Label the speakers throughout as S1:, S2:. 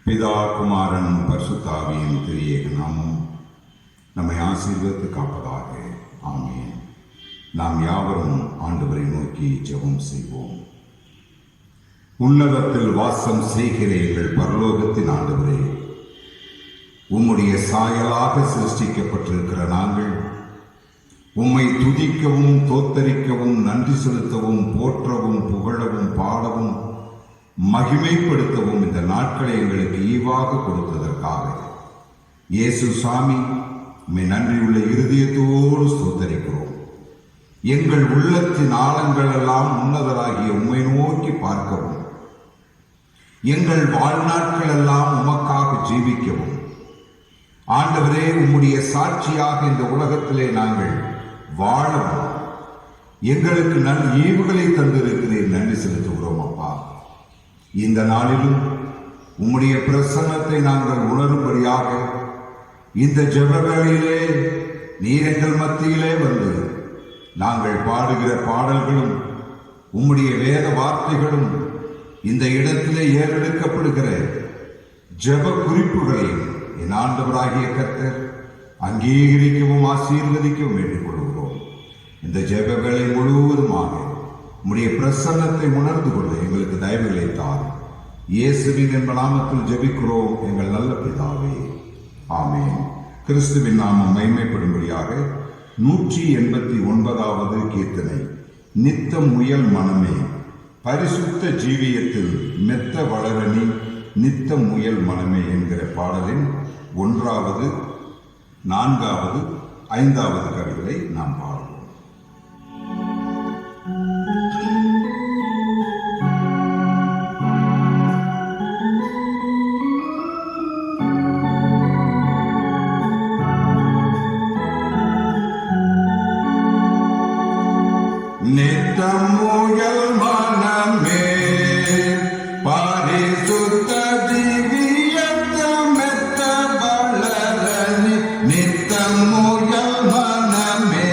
S1: பிதா குமாரன் பரிசுத்தாவியின் திரியேக நாமம் நம்மை ஆசீர்வதித்து காப்பதாக. ஆமென். நாம் யாவரும் ஆண்டவரை நோக்கி ஜெபம் செய்வோம். உன்னதத்தில் வாசம் செய்கிற எங்கள் பரலோகத்தின் ஆண்டவரே, உம்முடைய சாயலாக சிருஷ்டிக்கப்பட்டிருக்கிற நாங்கள் உம்மை துதிக்கவும் தோத்தரிக்கவும் நன்றி செலுத்தவும் போற்றவும் புகழவும் பாடவும் மகிமைப்படுத்தவும் இந்த நாட்களை எங்களுக்கு ஈவாக கொடுத்ததற்காக இயேசு சாமி உம்மை நன்றியுள்ள இருதயத்தோடு ஸ்தோத்தரிக்கிறோம். எங்கள் உள்ளத்தின் ஆழங்கள் எல்லாம் உன்னதராகிய உம்மை நோக்கி பார்க்கவும், எங்கள் வாழ்நாட்கள் எல்லாம் உமக்காக ஜீவிக்கவும், ஆண்டவரே உம்முடைய சாட்சியாக இந்த உலகத்திலே நாங்கள் வாழவும் எங்களுக்கு நல் ஈவுகளை தந்திருக்கிறேன். நன்றி செலுத்துகிறோம் அப்பா. இந்த நாளிலும் உம்முடைய பிரசன்னத்தை நாங்கள் உணரும்படியாக இந்த ஜெப வேளையிலே நீர் எங்கள் மத்தியிலே வந்து நாங்கள் பாடுகிற பாடல்களும் உம்முடைய வேத வார்த்தைகளும் இந்த இடத்திலே ஏறெடுக்கப்படுகிற ஜெப குறிப்புகளையும் என் ஆண்டவராகிய கர்த்தர் அங்கீகரிக்கவும் ஆசீர்வதிக்கவும் வேண்டிக் கொள்கிறோம். இந்த ஜெப வேளை முழுவதுமாக உம்முடைய பிரசன்னத்தை உணர்ந்து கொள்ள எங்களுக்கு தயவுகளை தார். இயேசுவின் என்ப நாமத்தில் ஜெபிக்கிறோம் எங்கள் நல்ல பிதாவே, ஆமென். கிறிஸ்துவின் நாமம் மகிமைப்படும்படியாக 189வது கீர்த்தனை. நித்தம் முயல் மனமே பரிசுத்த ஜீவியத்தில் மெத்த வளரணி நித்தம் முயல் மனமே என்கிற பாடலின் 1வது 4வது 5வது கவிகளை நாம் பாடுவோம். நித்தம் முயல் மனமே பரிசுத்த ஜீவியத்தில் மெத்த வளரணி நித்தம் முயல் மனமே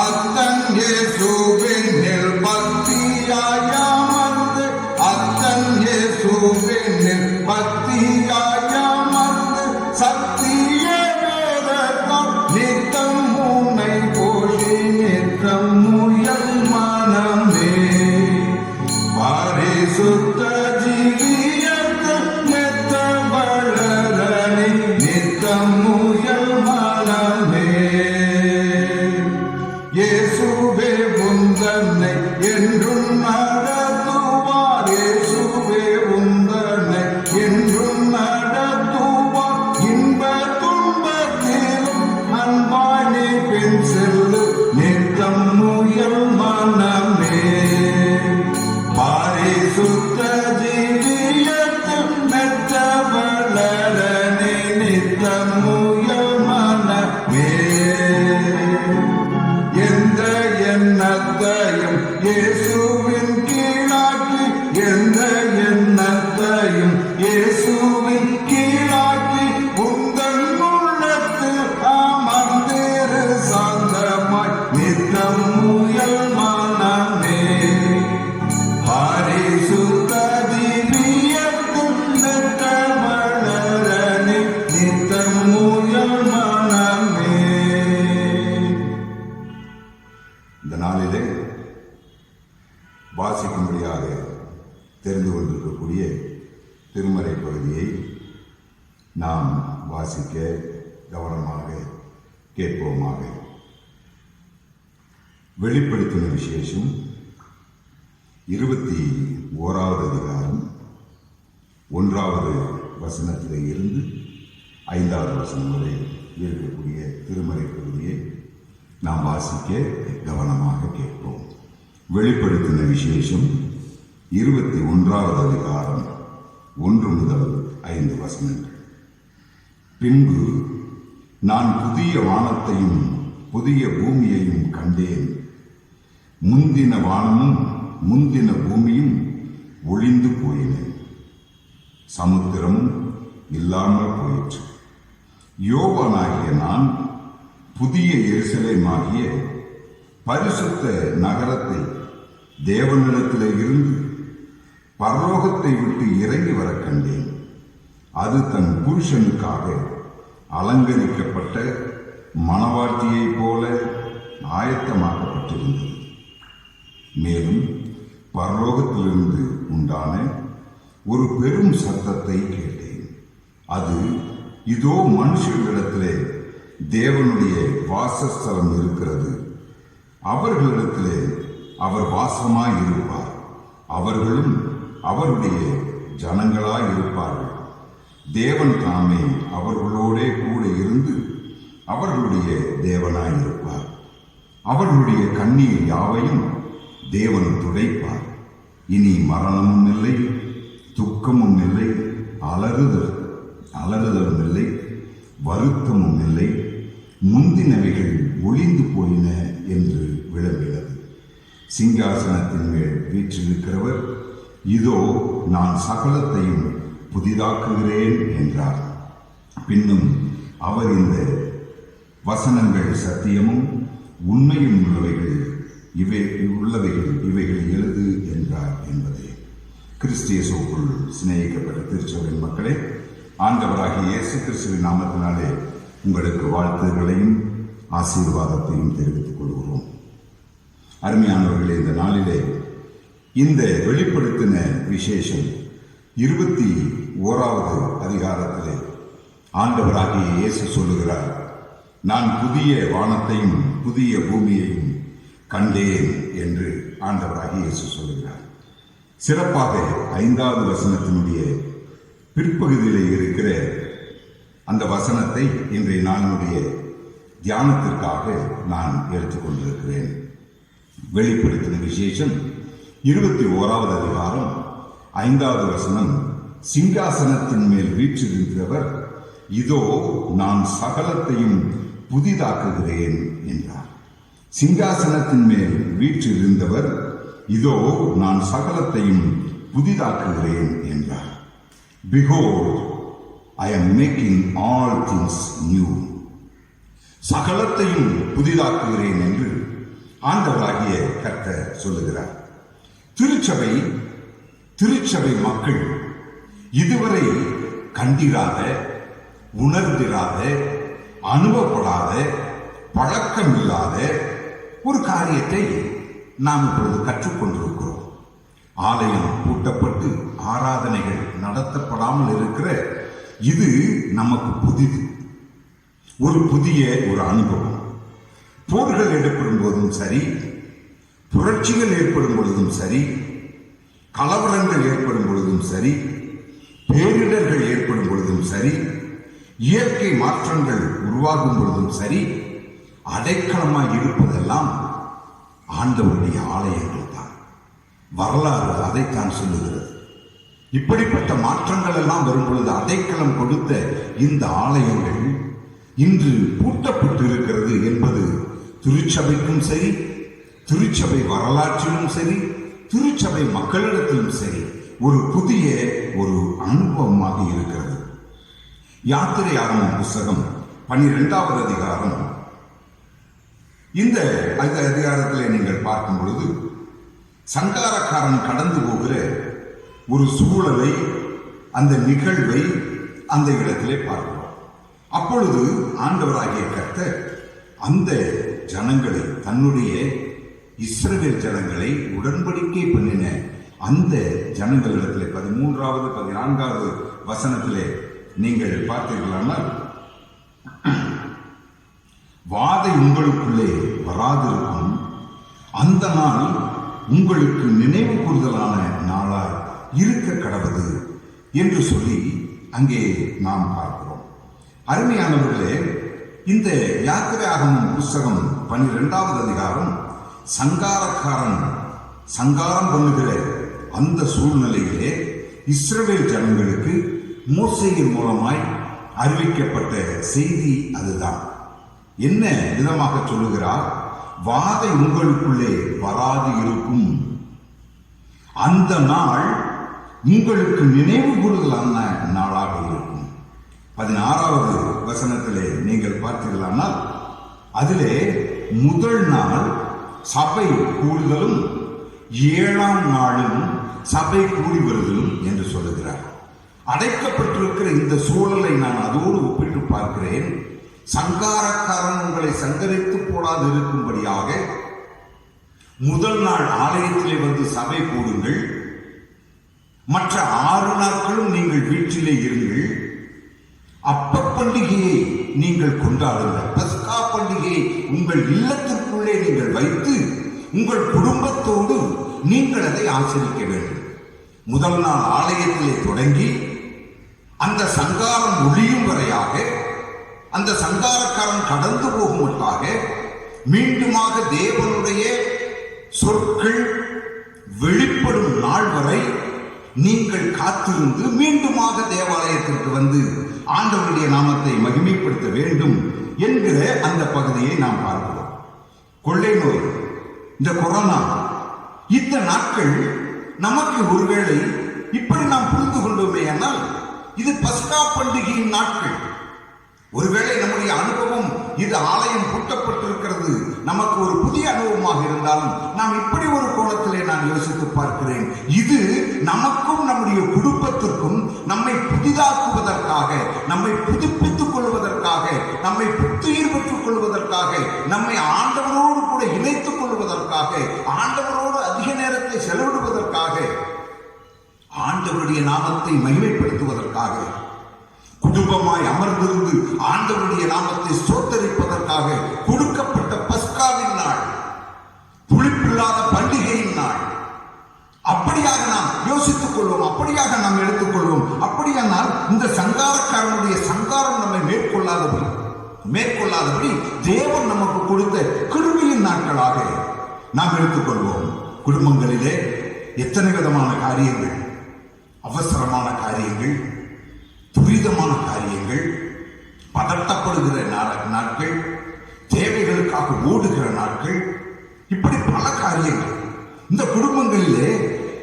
S1: அத்தன் இயேசுவினில் பக்தியாயமர்ந்து அத்தன் இயேசுவினில் பக்தியாயமர்ந்து சத்திய வேதத்தால் நித்தம் முனை போஷி நித்தம் முயல் மனமே பரிசுத்த ஜீவியத்தில் மெத்த வளரணி நித்தம் முயல் மனமே. இயேசுவே உந்தன்னை என்றும் நடத்துவார், இயேசுவே உந்தன்னை என்றும் நடத்துவார், இன்ப துன்பத்திலும் அன்பானே பின் செல்லு நித்தம் முயல் மனமே பரிசுத்த ஜீவியத்தில் மெத்த வளரணி நித்தம் முயல் மனமே. எந்த எண்ணத்தையும் இயேசுவின் கீழாக்கி, எந்த எண்ணத்தையும் இயேசுவின் கீழாக்கி, உங்கள் உள்ளத்தில் அமர்ந்திரு சாந்தமாய் நித்தம் முயல் மனமே பரிசுத்த ஜீவியத்தில் மெத்த வளரணி நித்தம் முயல் மனமே. இந்த நாளிலே வாசிக்கும்படியாக தெரிந்து கொண்டிருக்கக்கூடிய திருமறை பகுதியை நாம் வாசிக்க கவனமாக கேட்போமாக. வெளிப்படுத்தின விசேஷம் 21வது அதிகாரம் 1வது வசனத்திலே இருந்து 5வது வசனம் வரை இருக்கக்கூடிய திருமறை பகுதியை நாம் வாசிக்க கவனமாக கேட்போம். வெளிப்படுத்தின விசேஷம் 21வது அதிகாரம் 1 முதல் 5 வசனங்கள். பின்பு நான் புதிய வானத்தையும் புதிய பூமியையும் கண்டேன். முந்தின வானமும் முந்தின பூமியும் ஒழிந்து போயின, சமுத்திரமும் இல்லாமல் போயிற்று. யோவானாகிய நான் புதிய எருசலேமாகிய பரிசுத்த நகரத்தை தேவனிடத்திலே இருந்து பரலோகத்தை விட்டு இறங்கி வர கண்டேன். அது தன் புருஷனுக்காக அலங்கரிக்கப்பட்ட மணவாட்டியைப் போல ஆயத்தமாக்கப்பட்டிருந்தது. மேலும் பரலோகத்திலிருந்து உண்டான ஒரு பெரும் சத்தத்தை கேட்டேன். அது, இதோ மனுஷர்களிடத்திலே தேவனுடைய வாசஸ்தலம் இருக்கிறது. அவர்களிடத்திலே அவர் வாசமாய் இருப்பார். அவர்களும் அவருடைய ஜனங்களாய் இருப்பார்கள். தேவன் தாமே அவர்களோடே கூட இருந்து அவர்களுடைய தேவனாய் இருப்பார். அவர்களுடைய கண்ணீர் யாவையும் தேவன் துடைப்பார். இனி மரணமும் இல்லை, துக்கமும் இல்லை, அலறுதலும் இல்லை, வருத்தமும் இல்லை. முந்தினவைகள் ஒளிந்து போயின என்று விளம்பினது. சிங்காசனத்தின் மேல் வீற்றிருக்கிறவர், இதோ நான் சகலத்தையும் புதிதாக்குகிறேன் என்றார். பின்னும் அவர், இந்த வசனங்கள் சத்தியமும் உண்மையும் இவைகள் எழுது என்றார் என்பதே. கிறிஸ்தியேசுவுக்குள் சிநேகிக்கப்பட்ட திருச்சபையின் மக்களே, ஆண்டவராகிய இயேசு கிறிஸ்துவின் நாமத்தினாலே உங்களுக்கு வாழ்த்துகளையும் ஆசீர்வாதத்தையும் தெரிவித்துக் கொள்கிறோம். அருமையானவர்களே, இந்த நாளிலே இந்த வெளிப்படுத்தின விசேஷம் 21வது அதிகாரத்திலே ஆண்டவராகிய இயேசு சொல்லுகிறார், நான் புதிய வானத்தையும் புதிய பூமியையும் கண்டேன் என்று ஆண்டவராகிய இயேசு சொல்லுகிறார். சிறப்பாக 5வது வசனத்தினுடைய பிற்பகுதியிலே இருக்கிற அந்த வசனத்தை இன்றைய நாளினுடைய தியானத்திற்காக நான் எடுத்துக்கொண்டிருக்கிறேன். வெளிப்படுத்தின விசேஷம் 21வது அதிகாரம் 5வது வசனம், சிங்காசனத்தின் மேல் வீற்றிருக்கிறவர், இதோ நான் சகலத்தையும் புதிதாக்குகிறேன் என்றார். சிங்காசனத்தின் மேல் வீற்றிருந்தவர், இதோ நான் சகலத்தையும் புதிதாக்குகிறேன் என்றார். Behold, I am making all things new. சகலத்தையும் புதிதாக்குகிறேன் என்று ஆண்டவராகிய கர்த்தர் சொல்லுகிறார். திருச்சபை மக்கள் இதுவரை கண்டிராத, உணர்ந்திராத, அனுபவப்படாத, பழக்கமில்லாத ஒரு காரியத்தை நாம் இப்பொழுது கற்றுக்கொண்டிருக்கிறோம். ஆலயம் பூட்டப்பட்டு ஆராதனைகள் நடத்தப்படாமல் இருக்கிற இது நமக்கு புதிது, ஒரு புதிய அனுபவம். போர்கள் ஏற்படும் போதும் சரி, புரட்சிகள் ஏற்படும் பொழுதும் சரி, கலவரங்கள் ஏற்படும் பொழுதும் சரி, பேரிடர்கள் ஏற்படும் பொழுதும் சரி, இயற்கை மாற்றங்கள் உருவாகும் பொழுதும் சரி, அடைக்கலமாய் இருப்பதெல்லாம் ஆண்டவருடைய ஆலயங்கள் தான். வரலாறு அதைத்தான் சொல்லுகிறது. இப்படிப்பட்ட மாற்றங்கள் எல்லாம் வரும் பொழுது அடைக்கலம் கொடுத்த இந்த ஆலயங்கள் இன்று பூட்டப்பட்டு இருக்கிறது என்பது திருச்சபைக்கும் சரி, திருச்சபை வரலாற்றிலும் சரி, திருச்சபை மக்களிடத்திலும் சரி ஒரு புதிய அனுபவமாக இருக்கிறது. யாத்திரையாகமம் புஸ்தகம் 12வது அதிகாரம், இந்த அதிகாரத்திலே நீங்கள் பார்க்கும் பொழுது சங்காரக்காரன் கடந்து போகிற ஒரு சூழலை, அந்த நிகழ்வை அந்த இடத்திலே பார்க்கிறோம். அப்பொழுது ஆண்டவராகிய கர்த்தர் அந்த ஜனங்களை, தன்னுடைய இஸ்ரவேல் ஜனங்களை உடன்படிக்கை பண்ணின அந்த ஜனங்களிடத்திலே 13வது 14வது வசனத்திலே நீங்கள் பார்த்தீர்களானால், வாதை உங்களுக்குள்ளே வராதிருக்கும், அந்த நாள் உங்களுக்கு நினைவு கூறுதலான நாளாய் இருக்க கடவுது என்று சொல்லி அங்கே நாம் பார்க்கிறோம். அருமையானவர்களே, இந்த யாத்திரையாகமம் புஸ்தகம் 12வது அதிகாரம் சங்காரக்காரன் சங்காரம் பண்ணுகிற அந்த சூழ்நிலையிலே இஸ்ரவேல் ஜனங்களுக்கு மோசேயின் மூலமாய் அறிவிக்கப்பட்ட செய்தி அதுதான். என்ன விதமாக சொல்லுகிறார்? வாதை உங்களுக்குள்ளே வராது இருக்கும், அந்த நாள் உங்களுக்கு நினைவு கூறுதலான நாளாக இருக்கும். 16வது வசனத்திலே நீங்கள் பார்த்தீர்களானால், அதிலே முதல் நாள் சபை கூடுதலும் 7ஆம் நாளும் சபை கூடி வருதலும் என்று சொல்லுகிறார். அடைக்கப்பட்டிருக்கிற இந்த சூழலை நான் அதோடு ஒப்பிட்டு பார்க்கிறேன். சங்காரக்காரன் உங்களை சங்கரித்து போடாது இருக்கும்படியாக முதல் நாள் ஆலயத்திலே வந்து சபை கூடுங்கள், மற்ற 6 நாட்களும் நீங்கள் வீட்டிலே இருங்கள், அப்ப பண்டிகையை நீங்கள் கொண்டாடுங்கள், பஸ்கா பண்டிகையை உங்கள் இல்லத்திற்குள்ளே நீங்கள் வைத்து உங்கள் குடும்பத்தோடு நீங்கள் அதை ஆசரிக்க வேண்டும். முதல் நாள் ஆலயத்திலே தொடங்கி அந்த சங்காரம் ஒழியும் வரையாக, அந்த சங்காரக்காரன் கடந்து போகுமட்டாக மீண்டுமாக தேவனுடைய சொற்கள் வெளிப்படும் நாள் வரை நீங்கள் காத்திருந்து மீண்டுமாக தேவாலயத்திற்கு வந்து ஆண்டவருடைய நாமத்தை மகிமைப்படுத்த வேண்டும் என்கிற அந்த பகுதியை நாம் பார்க்கிறோம். கொள்ளை நோய், இந்த கொரோனா, இந்த நாட்கள் நமக்கு ஒருவேளை இப்படி நாம் புரிந்து கொண்டோமே ஆனால் இது பஸ்கா பண்டிகையின் நாட்கள். ஒருவேளை நம்முடைய அனுபவம் இது ஆலயம் பூட்டப்பட்டிருக்கிறது நமக்கு ஒரு புதிய அனுபவமாக இருந்தாலும் நாம் இப்படி ஒரு கோணத்திலே நான் யோசித்து பார்க்கிறேன். இது நமக்கும் நம்முடைய குடும்பத்திற்கும் நம்மை புதிதாக்குவதற்காக, நம்மை புதுப்பித்துக் கொள்வதற்காக, நம்மை புத்துயிர் பெற்றுக் கொள்வதற்காக, நம்மை ஆண்டவரோடு கூட இணைத்துக் கொள்வதற்காக, ஆண்டவரோடு அதிக நேரத்தை செலவிடுவதற்காக, ஆண்டவருடைய நாமத்தை மகிமைப்படுத்துவதற்காக, குடும்பமாய் அமர்ந்திருந்து ஆண்டவருடைய நாமத்தை ஸ்தோத்தரிப்பதற்காக கொடுக்கப்பட்ட பஸ்காவின் நாள், புளிப்பில்லாத பண்டிகையின் நாள். அப்படியாக நாம் யோசித்துக் கொள்வோம், அப்படியாக நாம் எடுத்துக்கொள்வோம். அப்படியானால் இந்த சங்காரக்காரனுடைய சங்காரம் நம்மை மேற்கொள்ளாதபடி தேவன் நமக்கு கொடுத்த கிருபையின் நாட்களாக நாம் எடுத்துக்கொள்வோம். குடும்பங்களிலே எத்தனை விதமான காரியங்கள், அவசரமான காரியங்கள், துரிதமான காரியங்கள், பதட்டப்படுகிற நாட்கள், தேவைகளுக்காக ஓடுகிற நாட்கள், இப்படி பல காரியங்கள் இந்த குடும்பங்களிலே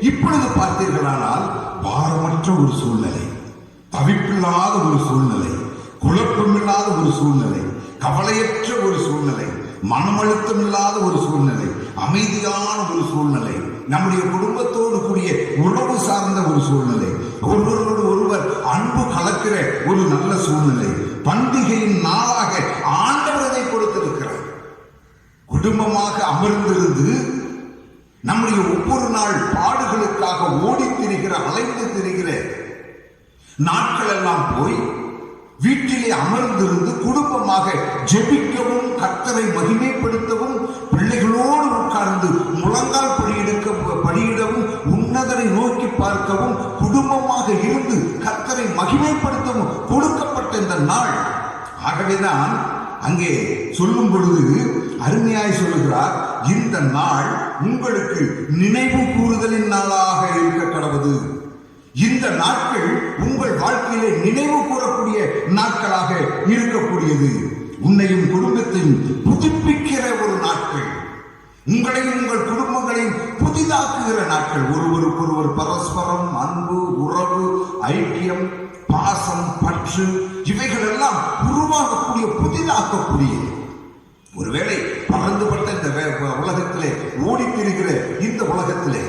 S1: இப்பொழுது பார்த்தீர்களானால் பாரமற்ற ஒரு சூழ்நிலை, தவிப்பில்லாத ஒரு சூழ்நிலை, குழப்பமில்லாத ஒரு சூழ்நிலை, கவலையற்ற ஒரு சூழ்நிலை, மனமழுத்தம் இல்லாத ஒரு சூழ்நிலை, அமைதியான ஒரு சூழ்நிலை, நம்முடைய குடும்பத்தோடு கூடிய உறவு சார்ந்த ஒரு சூழ்நிலை, ஒருவரோடு ஒருவர் அன்பு கலக்கிற ஒரு நல்ல சூழ்நிலை, பண்டிகையின் நாளாக ஆண்டவர் அதை கொடுத்திருக்கிறார். குடும்பமாக அமர்ந்திருந்து நம்முடைய ஒவ்வொரு நாள் பாடுகளுக்காக ஓடி திரிகிற, அலைந்து திரிகிற நாட்கள் எல்லாம் போய் வீட்டிலே அமர்ந்திருந்து குடும்பமாக ஜெபிக்கவும், கர்த்தரை மகிமைப்படுத்தவும், பிள்ளைகளோடு உட்கார்ந்து முழங்கால் படியிடவும், உன்னதரை நோக்கி பார்க்கவும், குடும்பமாக இருந்து கர்த்தரை மகிமைப்படுத்தவும் கொடுக்கப்பட்ட இந்த நாள். ஆகவேதான் அங்கே சொல்லும் பொழுது அருமையாய் சொல்லுகிறார், இந்த நாள் உங்களுக்கு நினைவு கூறுதலின் நாளாக இருக்க கடவுது. இந்த நாட்கள் உங்கள் வாழ்க்கையிலே நினைவு கூறக்கூடிய நாட்களாக இருக்கக்கூடியது. உன்னையும் குடும்பத்தையும் புதுப்பிக்கிற ஒரு நாட்கள், உங்களையும் உங்கள் குடும்பங்களையும் புதிதாக்குகிற நாட்கள். ஒருவருக்கொருவர் பரஸ்பரம் அன்பு, உறவு, ஐக்கியம், பாசம், பற்று இவைகள் எல்லாம் உருவாகக்கூடிய, புதிதாக்கக்கூடிய. ஒருவேளை பறந்துபட்ட இந்த உலகத்திலே ஓடித்திருக்கிற இந்த உலகத்திலே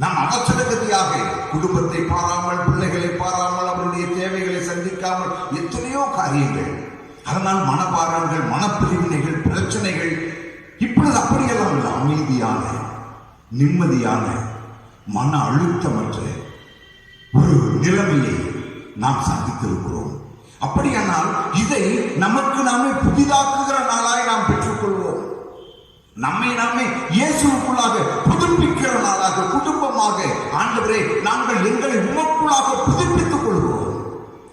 S1: நாம் அவசரகதியாக குடும்பத்தை பாராமல், பிள்ளைகளை பாராமல், அவருடைய தேவைகளை சந்திக்காமல் எத்தனையோ காரியங்கள், அதனால் மனபாரங்கள், மனப்பிரிவினைகள், பிரச்சனைகள், இப்பொழுது அப்படியெல்லாம் இல்லை. அமைதியான, நிம்மதியான, மன அழுத்தமற்ற ஒரு நிலைமையை நாம் சந்தித்திருக்கிறோம். அப்படியானால் இதை நமக்கு நாமே புதிதாக்குகிற நாளாய் நாம் பெற்றுக்கொள்வோம். நம்மை நாமே இயேசுவுக்குள்ளாக புதுப்பிக்கிற நாளாக, குடும்பமாக, ஆண்டவரே நாங்கள் எங்களை உமக்குள்ளாக புதுப்பித்துக் கொள்கிறோம்.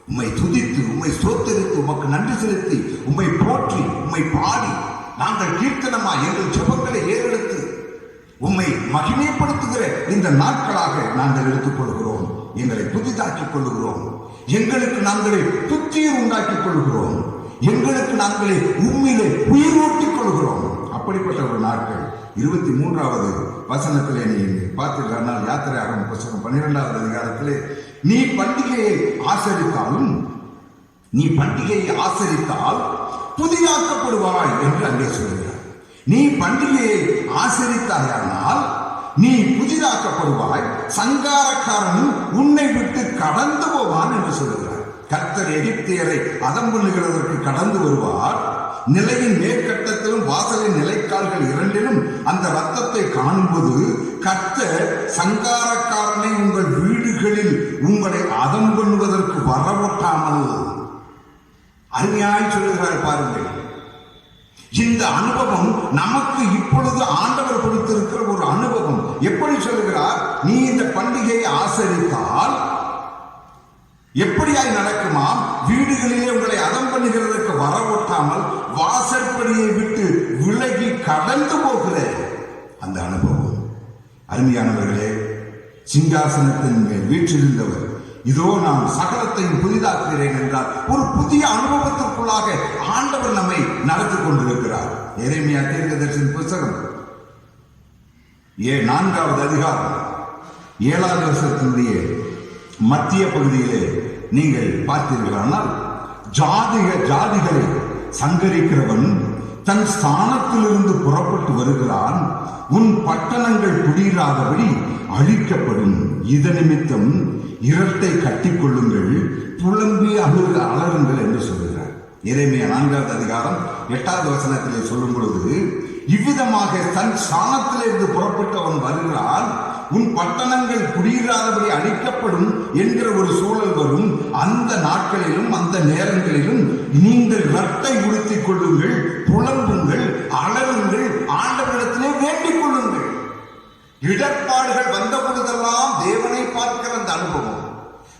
S1: உம்மை துதித்து, உம்மை ஸ்தோத்தரித்து, உமக்கு நன்றி செலுத்தி, உம்மை போற்றி, உம்மை பாடி, நாங்கள் கீர்த்தனமா எங்கள் ஜெபங்களை ஏறெடுத்து உம்மை மகிமைப்படுத்துகிற இந்த நாட்களாக நாங்கள் எடுத்துக்கொள்கிறோம். எங்களை புதிதாக்கிக் கொள்கிறோம். எங்களுக்கு நாங்களே புத்துயிர் உண்டாக்கிக் கொள்கிறோம். எங்களுக்கு நாங்களே உண்மையிலே உயிரோட்டிக் கொள்கிறோம். அப்படிப்பட்ட ஒரு நாட்கள். 23வது வசனத்திலே நீ பார்த்தீர்கள், யாத்திரை ஆகமம் புத்தகம் 12வது அதிகாரத்திலே, நீ பண்டிகையை ஆசரித்தால் புதிதாக்கப்படுவாய் என்று அங்கே சொல்கிறார். நீ பண்டிகையை ஆசரித்தாயானால் நீ புதிதாக்கப்படுவாய், சங்காரக்காரனும் உன்னை விட்டு கடந்து போவான் என்று சொல்கிறார். கர்த்தர் எகிப்தியரை அதம் பண்ணுகிறதற்கு கடந்து வருவார். நிலையின் மேற்கட்டத்திலும் வாசலின் நிலைக்கால்கள் இரண்டிலும் அந்த ரத்தத்தை காணும்போது கர்த்தர் சங்காரக்காரனை உங்கள் வீடுகளில் உங்களை அதம் பண்ணுவதற்கு வரவொட்டாமல் அருமையாய் சொல்லுகிறார். பாருங்கள், இந்த அனுபவம் நமக்கு இப்பொழுது ஆண்டவர் கொடுத்திருக்கிற ஒரு அனுபவம். எப்படி சொல்லுகிறார்? நீ இந்த பண்டிகையை ஆசரித்தால் எப்படியாய் நடக்குமாம்? வீடுகளிலே உங்களை அதம் பண்ணுகிறதற்கு வரவொட்டாமல் வாசற்படியை விட்டு விலகி கடந்து போகிற அந்த அனுபவம். அருமையானவர்களே, சிங்காசனத்தின் மேல் வீற்றிருந்தவர் இதோ நான் சகலத்தையும் புதிதாக்குகிறேன் என்றால் ஒரு புதிய அனுபவத்திற்குள்ளாக ஆண்டவர் நம்மை நடத்தி கொண்டிருக்கிறார். எரேமியா தீர்க்கதரிசியின் புத்தகம் 4வது அதிகாரம் 7வது வசனத்தினுடைய மத்திய பகுதியிலே நீங்கள் பார்த்தீர்களானால், ஜாதிகளை சங்கரிக்கிறவன் தன் ஸ்தானத்திலிருந்து புறப்பட்டு வருகிறான், உன் பட்டணங்கள் குடியிராதபடி அழிக்கப்படும். இது நிமித்தம் இரட்டை கட்டிக்கொள்ளுங்கள், புலம்பி அலறுங்கள் என்று சொல்கிறார். எரேமியா 4வது அதிகாரம் 8வது வசனத்திலே சொல்லும் பொழுது, இவ்விதமாக தன் ஸ்தானத்திலிருந்து புறப்பட்டவன் வருகிறான், உன் பட்டணங்கள் குடியிராதபடி அழிக்கப்படும் என்கிற ஒரு சூழல் வரும். அந்த நாட்களிலும் அந்த நேரங்களிலும் நீங்கள் இரட்டை உடுத்திக் கொள்ளுங்கள், புலம்புங்கள், அலறுங்கள், ஆண்டவரிடத்திலே வேண்டிக் கொள்ளுங்கள். இடர்பாடுகள் வந்த பொழுதெல்லாம் தேவனை பார்க்கிற அந்த அனுபவம்,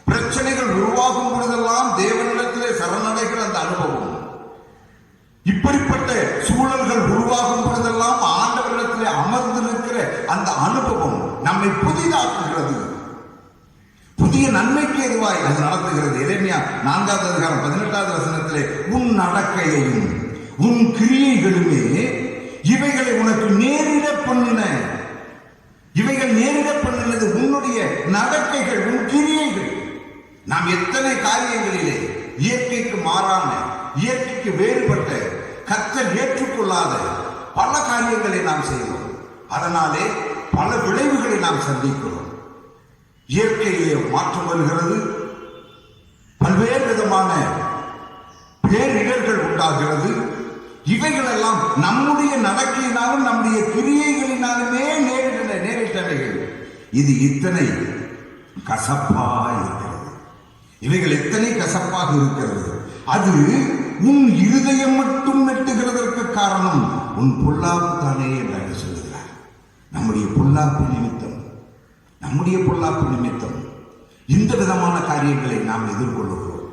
S1: பிரச்சனைகள் உருவாகும் பொழுதெல்லாம் தேவனிடத்திலே சரணடைகிற அந்த அனுபவம், இப்படிப்பட்ட சூழல்கள் உருவாகும் பொழுதெல்லாம் ஆண்டவரிடத்திலே அமர்ந்திருக்கிற அந்த அனுபவம் நம்மை புதிதாக்குகிறது. புதிய நன்மைக்கு எதுவாய் அது நடத்துகிறது. எரேமியா 4வது அதிகாரம் 18வது வசனத்திலே, உன் நடக்கையையும் உன் கிரியைகளுமே இவைகளை உனக்கு நேரிட பண்ணின. இவைகள் நேரிட பண்ணினது உன்னுடைய நடக்கைகள், உன் கிரியைகள். நாம் எத்தனை காரியங்களிலே இயற்கைக்கு மாறான, இயற்கைக்கு வேறுபட்ட, கர்த்தர் ஏற்றுக்கொள்ளாத பல காரியங்களை நாம் செய்கிறோம். அதனாலே பல விளைவுகளை நாம் சந்திக்கிறோம். இயற்கையிலே மாற்றம் வருகிறது, பல்வேறு விதமான பேரிடர்கள் உண்டாகிறது. இவைகளெல்லாம் நம்முடைய நடக்கையினாலும் நம்முடைய கிரியைகளினாலுமே நேரிட்டவைகள். இது இத்தனை கசப்பாக இருக்கிறது. இவைகள் எத்தனை கசப்பாக இருக்கிறது. அது உன் இருதயம் மட்டும் வெட்டுகிறதற்கு காரணம் உன் பொல்லாப்பு தானே என்று சொல்லுகிறார். நம்முடைய பொல்லாப்பு நிமித்தம் இந்த விதமான காரியங்களை நாம் எதிர்கொள்ளுகிறோம்.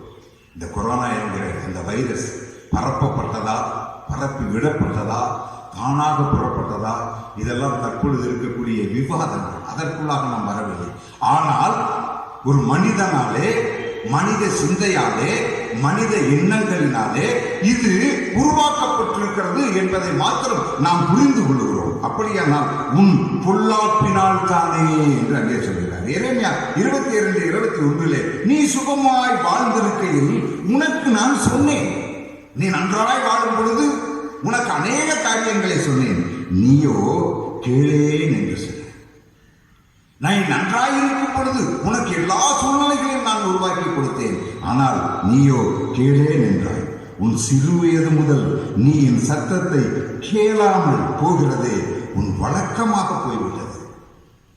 S1: இந்த கொரோனா என்கிற இந்த வைரஸ் பரப்பப்பட்டதா, பரப்பி விடப்பட்டதா, தானாக புறப்பட்டதா, இதெல்லாம் தற்பொழுது இருக்கக்கூடிய விவாதங்கள். அதற்குள்ளாக நாம் வரவில்லை. ஆனால் ஒரு மனிதனாலே, மனித சிந்தையாலே, மனித எண்ணங்களினாலே இது உருவாக்கப்பட்டிருக்கிறது என்பதை மாத்திரம் நாம் புரிந்து கொள்கிறோம். அப்படியானால் உன் பொல்லாப்பினால் தானே என்று அங்கே சொல்கிறார். எரேமியா 22:21 நீ சுகமாய் வாழ்ந்திருக்கையில் உனக்கு நான் சொன்னேன். நீ நன்றாய் வாழும் பொழுது உனக்கு அநேக காரியங்களை சொன்னேன், நீயோ கேளேன் என்று சொன்ன. நான் நன்றாயிருக்கும் பொழுது உனக்கு எல்லா சூழ்நிலைகளையும் நான் உருவாக்கி கொடுத்தேன், ஆனால் நீயோ கேளேன் என்றாய். உன் சிறு வயது முதல் நீ என் சத்தத்தை கேளாமல் போகிறதே உன் வழக்கமாக போய்விட்டது.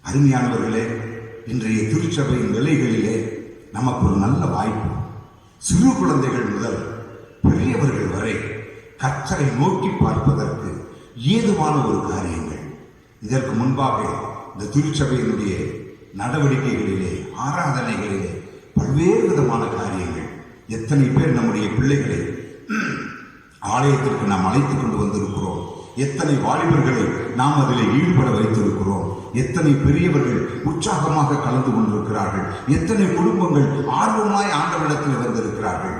S1: அருமையானவர்களே, இன்றைய திருச்சபையின் நிலைகளிலே நமக்கு ஒரு நல்ல வாய்ப்பு. சிறு குழந்தைகள் முதல் பெரியவர்கள் வரை கர்த்தரை நோக்கி பார்ப்பதற்கு ஏதுவான ஒரு காரியங்கள். இதற்கு முன்பாக இந்த திருச்சபையினுடைய நடவடிக்கைகளிலே, ஆராதனைகளிலே பல்வேறு விதமான காரியங்கள். எத்தனை பேர் நம்முடைய பிள்ளைகளை ஆலயத்திற்கு நாம் அழைத்துக் கொண்டு வந்திருக்கிறோம். எத்தனை வாலிபர்களை நாம் அதில் ஈடுபட வைத்திருக்கிறோம். எத்தனை பெரியவர்கள் உற்சாகமாக கலந்து கொண்டிருக்கிறார்கள். எத்தனை குடும்பங்கள் ஆர்வமாய் ஆண்டவரிடத்தில் வந்திருக்கிறார்கள்.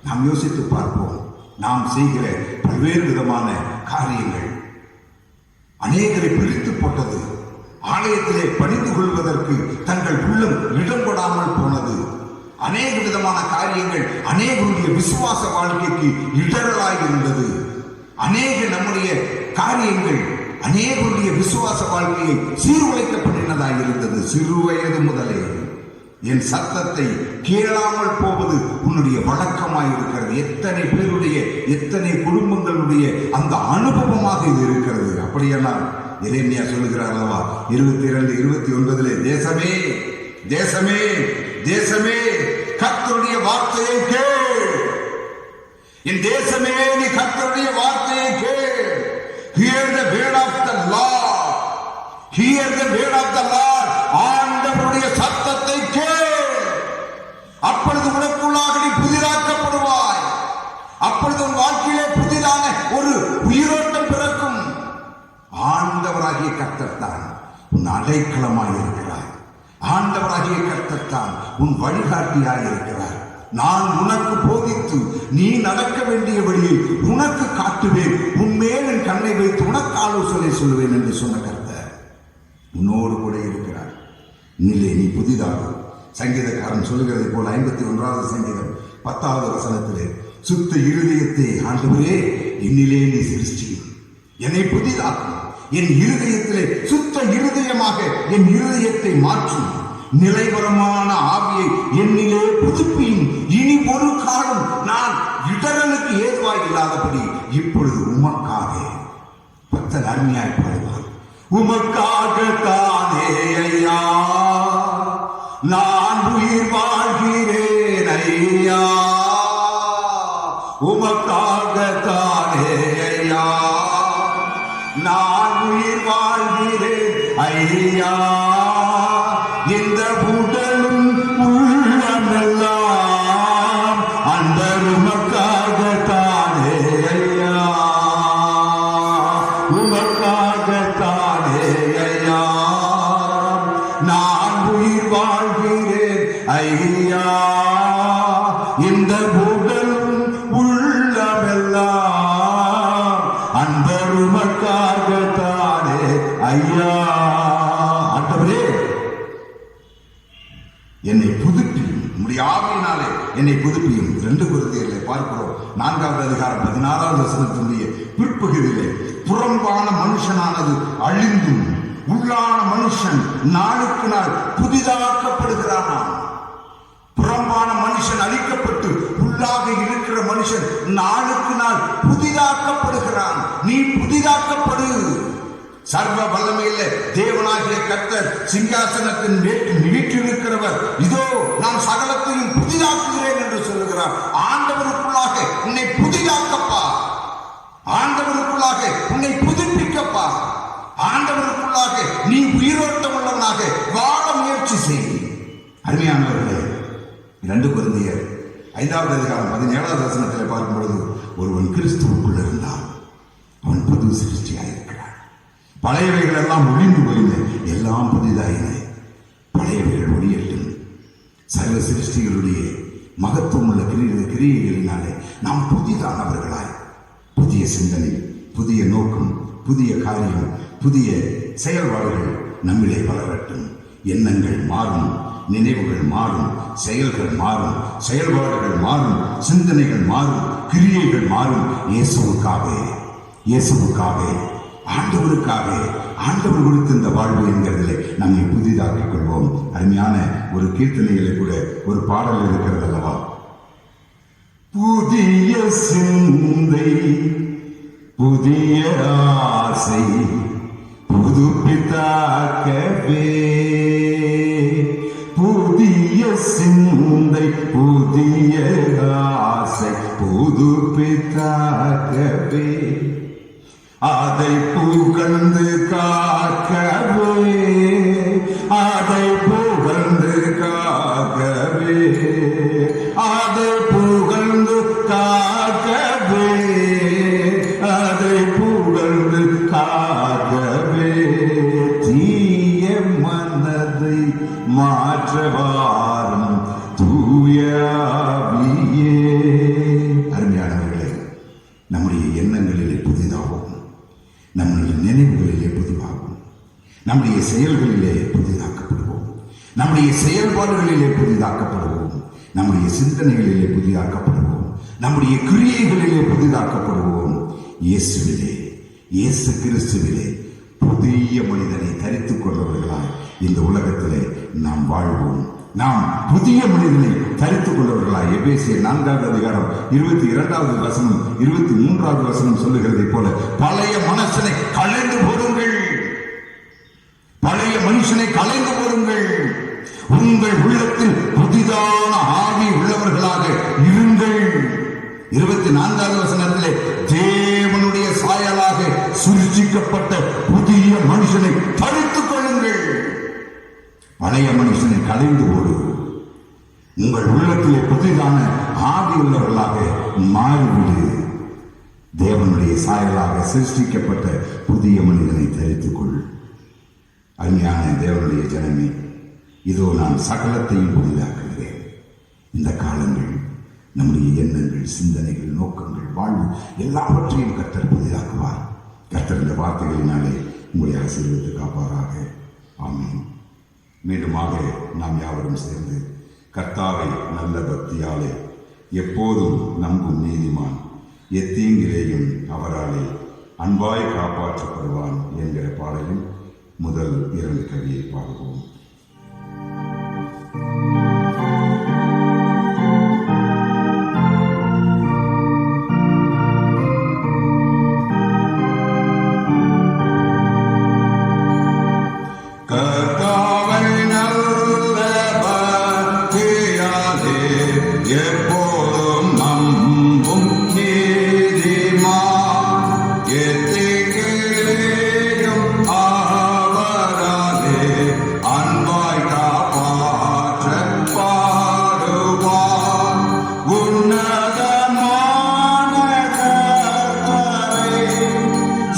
S1: நாம் யோசித்து பார்ப்போம். நாம் செய்கிற பல்வேறு விதமான காரியங்கள் அநேகரை பிரித்து போட்டது. ஆலயத்திலே பணிந்து கொள்வதற்கு தங்கள் உள்ளம் இடம் கொடாமல் போனது. அநேக விதமான காரியங்கள் அநேகருடைய விசுவாச வாழ்க்கைக்கு இடரலாக இருந்தது. அநேக நம்முடைய காரியங்கள் அநேகருடைய விசுவாச வாழ்க்கையை சீர்குலைக்கப்பட்டதாக இருந்தது. சிறு வயது முதலே என் சத்தத்தை கேளாமல் போவது உன்னுடைய வழக்கமாக இருக்கிறது. எத்தனை பேருடைய, எத்தனை குடும்பங்களுடைய அந்த அனுபவமாக இது இருக்கிறது. அப்படியெல்லாம் எரேமியா சொல்லுகிறார் அல்லவா, 22:29, தேசமே தேசமே தேசமே கர்த்தருடைய வார்த்தையை கேள். என் தேசமே, நீ கர்த்தருடைய வார்த்தையை கேள். Hear the word of the Lord. Hear the word of the Lord. ஆண்டவருடைய சத்தத்தை கேள். அப்பொழுது உனக்குள்ளாக நீ புதிதாக்கப்படுவாய். அப்பொழுது உன் வாழ்க்கையிலே புதிதான ஒரு உயிரோட்டம் பிறக்கும். ஆண்டவராகிய கர்த்தர் தான் உன் அடைக்கலமாய் இருக்கிறார். ஆண்டவராகிய கர்த்தர் தான் உன் வழிகாட்டியாய் இருக்கிறார். நான் உனக்கு போதித்து நீ நடக்க வேண்டிய வழியை உனக்கு காட்டுவேன். உன்மேல் என் கண்ணை வைத்து உனக்கு ஆலோசனை சொல்லுவேன் என்று சொன்ன கர்த்தர் உன்னோடு கூட இருக்கிறார். நிலை நீ புதிதாக. சங்கீதக்காரன் சொல்லுகிறதை போல 51வது சங்கீதம் 10வது வசனத்திலே, சுத்த இருதயத்தை ஆண்டவரே என்னிலே நீ சிருஷ்டியும், என்னை புதிதாக்கும். என் இருதயத்திலே சுத்த இருதயமாக என் இருதயத்தை மாற்றும். நிலைவரமான ஆவியை என்னிலே புதுப்பியும். இனி ஒரு காலம் நான் இடரலுக்கு ஏதுவாய் இல்லாதபடி இப்பொழுது உமக்காக. பக்தன் அருமையாய் பாடுவார், உமக்காகத்தானே ஐயா நான் உயிர் வாழ்கிறேன் ஐயா, உமக்காகத்தானே ஐயா நான் உயிர் வாழ்கிறேன் ஐயா, இந்த உடலும் உள்ளமெல்லாம் அன்பர் உமக்காகத்தானே ஐயா, உமக்காகத்தானே ஐயா நான் உயிர் வாழ்கிறேன் ஐயா, இந்த உடலும் உள்ளமெல்லாம் அன்பர் உமக்காகத்தானே ஐயா. ஆண்டவரே என்னை புதுப்பியும், உம்முடைய ஆவியினாலே என்னை புதுப்பியும். 2 கொரிந்தியரிலே பார்க்கிறோம் 4வது அதிகாரம் 16வது வசனத்தினுடைய பிற்பகுதியிலே, புறம்பான மனுஷனானது அழிந்தும் உள்ளான மனுஷன் நாளுக்கு நாள் புதிதாக்கப்படுகிறானாம். புறம்பான மனுஷன் அழிக்கப்பட்டு உள்ளாக இருக்கிற மனுஷன் நாளுக்கு நாள் புதிதாக்கப்படுகிறான். நீ புதிதாக்கப்படு. சர்வ வல்லமையில தேவனாகிய கர்த்தர் சிங்காசனத்தின் வீற்றிருக்கிறவர், இதோ நான் சகலத்தையும் புதிதாக்குகிறேன் என்று சொல்லுகிறார். ஆண்டவருக்குள்ளாக உன்னை புதிதாக்கப்பா, ஆண்டவருக்குள்ளாக உன்னை புதுப்பிக்கப்பா, ஆண்டவருக்குள்ளாக நீ உயிரோட்டம் உள்ளவனாக வாழ முயற்சி செய். அருமையானவர்களே, 2 கொரிந்தியர் 5வது அதிகாரம் 17வது வசனத்தில் பார்க்கும் பொழுது, ஒருவன் கிறிஸ்துவுக்குள் இருந்தால் அவன் புது சிருஷ்டியாயிருக்கிறான். பழையவைகள் எல்லாம் ஒழிந்து போயின, எல்லாம் புதிதாயின. பழையவைகள் ஒழியட்டும். சர்வ சிருஷ்டிகளுடைய மகத்துவம் உள்ள கிரியைகளினாலே நாம் புதிதானவர்களாய், புதிய சிந்தனை, புதிய நோக்கம், புதிய காரியம், புதிய செயல்பாடுகள் நம்மிலே வளரட்டும். எண்ணங்கள் மாறும், நினைவுகள் மாறும், செயல்கள் மாறும், செயல்பாடுகள் மாறும், சிந்தனைகள் மாறும், கிரியைகள் மாறும். இயேசுவுக்காக, இயேசுவுக்காக, ஆண்டவருக்காக, ஆண்டவர் கொடுத்த இந்த வாழ்வு என்கிறதிலே நம்மை புதிதாக்கிக் கொள்வோம். அருமையான ஒரு கீர்த்தனையிலே கூட ஒரு பாடல் இருக்கிறது அல்லவா, புதிய சிந்தை புதிய ஆசை புதுப்பித்தாக்கவே, புதிய சிந்தை புதிய ஆசை புதுப்பித்தாக்கவே, அதை புகழ்ந்து காக்கவே, அதை புகழ்ந்து காக்கவே, அதை புகழ்ந்து காக்கவே, அதை புகழ்ந்து காக்கவே, தீய மனதை மாற்றவாரும் தூயாவியே. அருமையானவர்களே, நம்முடைய எண்ணங்களிலே புதிதாகும், நம்முடைய நினைவுகளிலே புதிதாகும், நம்முடைய செயல்களிலே புதிதாக்கப்படுவோம், நம்முடைய செயல்பாடுகளிலே புதிதாக்கப்படுவோம், நம்முடைய சிந்தனைகளிலே புதிதாக்கப்படுவோம், நம்முடைய கிரியைகளிலே புதிதாக்கப்படுவோம். இயேசுவிலே, இயேசு கிறிஸ்துவிலே புதிய மனிதனை தரித்துக் கொண்டவர்களாய் இந்த உலகத்திலே நாம் வாழ்வோம். நாம் புதிய மனிதனை தரித்துக் கொண்டவர்களாய் எபேசியர் 4வது அதிகாரம் 22வது வசனம் 23வது வசனம் சொல்லுகிறதை போல பழைய மனுஷனை களைந்து போடுங்கள், பழைய மனுஷனை களைந்து போடுங்கள், உங்கள் உள்ளத்தில் புதிதான ஆவி உள்ளவர்களாக இருங்கள். 24வது வசனத்திலே தேவனுடைய சாயலாக சிருஷ்டிக்கப்பட்ட புதிய மனுஷனை தரித்துக் கொள்ளுங்கள். பழைய மனுஷனை களைந்து போடு, உங்கள் உள்ளத்திலே புதிதான ஆவி உள்ளவர்களாக மாறிவிடு. தேவனுடைய சாயலாக சிருஷ்டிக்கப்பட்ட புதிய மனிதனை தரித்துக் கொள். அருமையான தேவனுடைய ஜனமே, இதோ நான் சகலத்தையும் புதிதாக்குகிறேன். இந்த காலங்கள் நம்முடைய எண்ணங்கள், சிந்தனைகள், நோக்கங்கள், வாழ்வு எல்லாவற்றையும் கர்த்தர் புதிதாக்குவார். கர்த்தர் இந்த வார்த்தைகளினாலே உங்களை ஆசீர்வதித்து காப்பாராக. ஆமென். மீண்டுமாக நாம் யாவரும் சேர்ந்து கர்த்தாவை நல்ல பக்தியாலே எப்போதும் நம்பும் நீதிமான் எத்தீங்கிலேயும் அவராலே அன்பாய் காப்பாற்றப்படுவான் என்கிற பாடலில் முதல் 2 கவியை பாடுவோம்.
S2: எப்போதும் நம்பும் நீதிமான் எத்தீங்கிலேயும் அவராலே அன்பாய் காப்பாற்றப்படுவான். உன்னதமான கர்த்தரை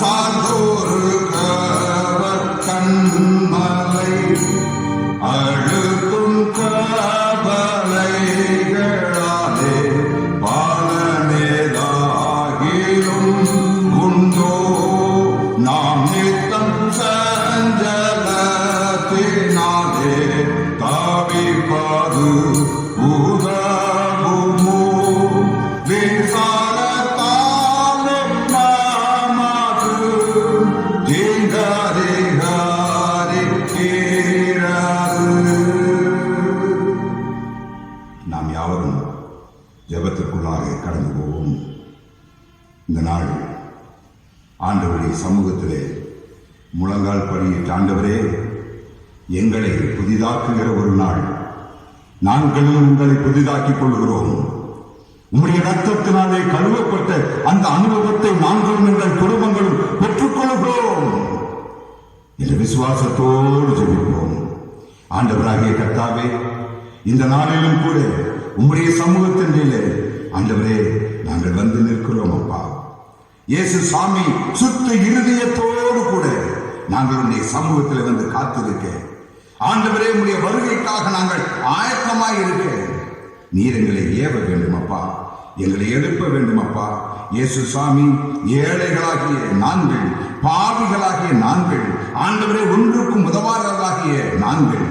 S2: சார்ந்தோருக்கவர் கண்மலை அழுத்தும் கவலைகளாலே பலனேதாகிலும் உண்டோ. நாம் நித்தம் சஞ்சலத்தினாலே தவிப்பது உதவுமோ. விசாரத்தாலே நமக்கு
S1: நாம் யாவரும் ஜெபத்திற்குள்ளாக கடந்து போவோம். இந்த நாள் ஆண்டவருடைய சமூகத்திலே முழங்கால் படியிட்டு, ஆண்டவரே எங்களை புதிதாக்குகிற ஒரு நாள், நாங்களும் உங்களை புதிதாக்கிக் கொள்கிறோம். உம்முடைய ரத்தத்தினாலே கழுவப்பட்ட அந்த அனுபவத்தை நாங்களும் எங்கள் குடும்பங்களும் பெற்றுக்கொள்கிறோம் என்ற விசுவாசத்தோடு ஜெபிப்போம். ஆண்டவராகிய கர்த்தாவே, இந்த நாளிலும் கூட உம்முடைய சமூகத்திலே ஆண்டவரே நாங்கள் வந்து நிற்கிறோம். அப்பா இயேசு சாமி சுத்த இருதயத்தோடு கூட நாங்கள் உடைய சமூகத்தில் வந்து காத்திருக்க, ஆண்டவரே உம்முடைய வருகைக்காக நாங்கள் ஆயத்தமாய் இருக்க நீர் எங்களை ஏவ வேண்டும் அப்பா, எங்களை எழுப்ப வேண்டும் அப்பா. இயேசு சாமி, ஏழைகளாகிய நாங்கள், பாவிகளாகிய நாங்கள், ஆண்டவரே ஒன்றுக்கும் உதவாதவர்களாகிய நாங்கள்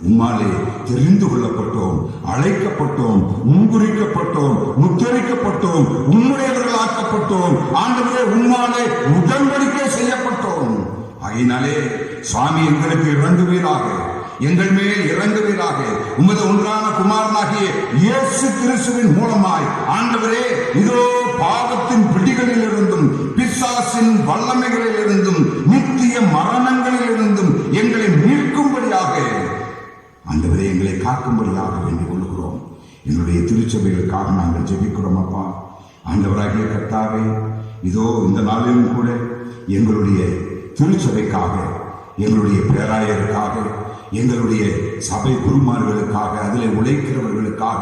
S1: உம்மாலே தெரிந்து கொள்ளப்பட்டோம், அழைக்கப்பட்டோம், முன்குறிக்கப்பட்டோம், முத்தரிக்கப்பட்டோம், உம்முடையவர்களாக்கப்பட்டோம். ஆண்டவரே உம்மாலே உடன்படிக்கை செய்யப்பட்டோம். ஆகையினாலே சுவாமி எங்களுக்கு இறங்குவீராக, எங்கள் மேல் இறங்குவீராக. உமது ஒன்றான குமாரனாகிய இயேசு கிறிஸ்துவின் மூலமாய் ஆண்டவரே இதோ பாவத்தின் பிடிகளில் இருந்தும், பிசாசின் வல்லமைகளில் இருந்தும், நித்திய மரணங்களில் இருந்தும் எங்களை மீட்கும்படியாக ஆண்டவரே எங்களை காக்கும்படியாக வேண்டிக் கொள்கிறோம். என்னுடைய திருச்சபைகளுக்காக நாங்கள் ஜெபிக்கிறோம் அப்பா. ஆண்டவராகிய கர்த்தாவே, இதோ இந்த நாளிலும் கூட எங்களுடைய திருச்சபைக்காக, எங்களுடைய பேராயருக்காக, எங்களுடைய சபை குருமார்களுக்காக, அதில் உழைக்கிறவர்களுக்காக,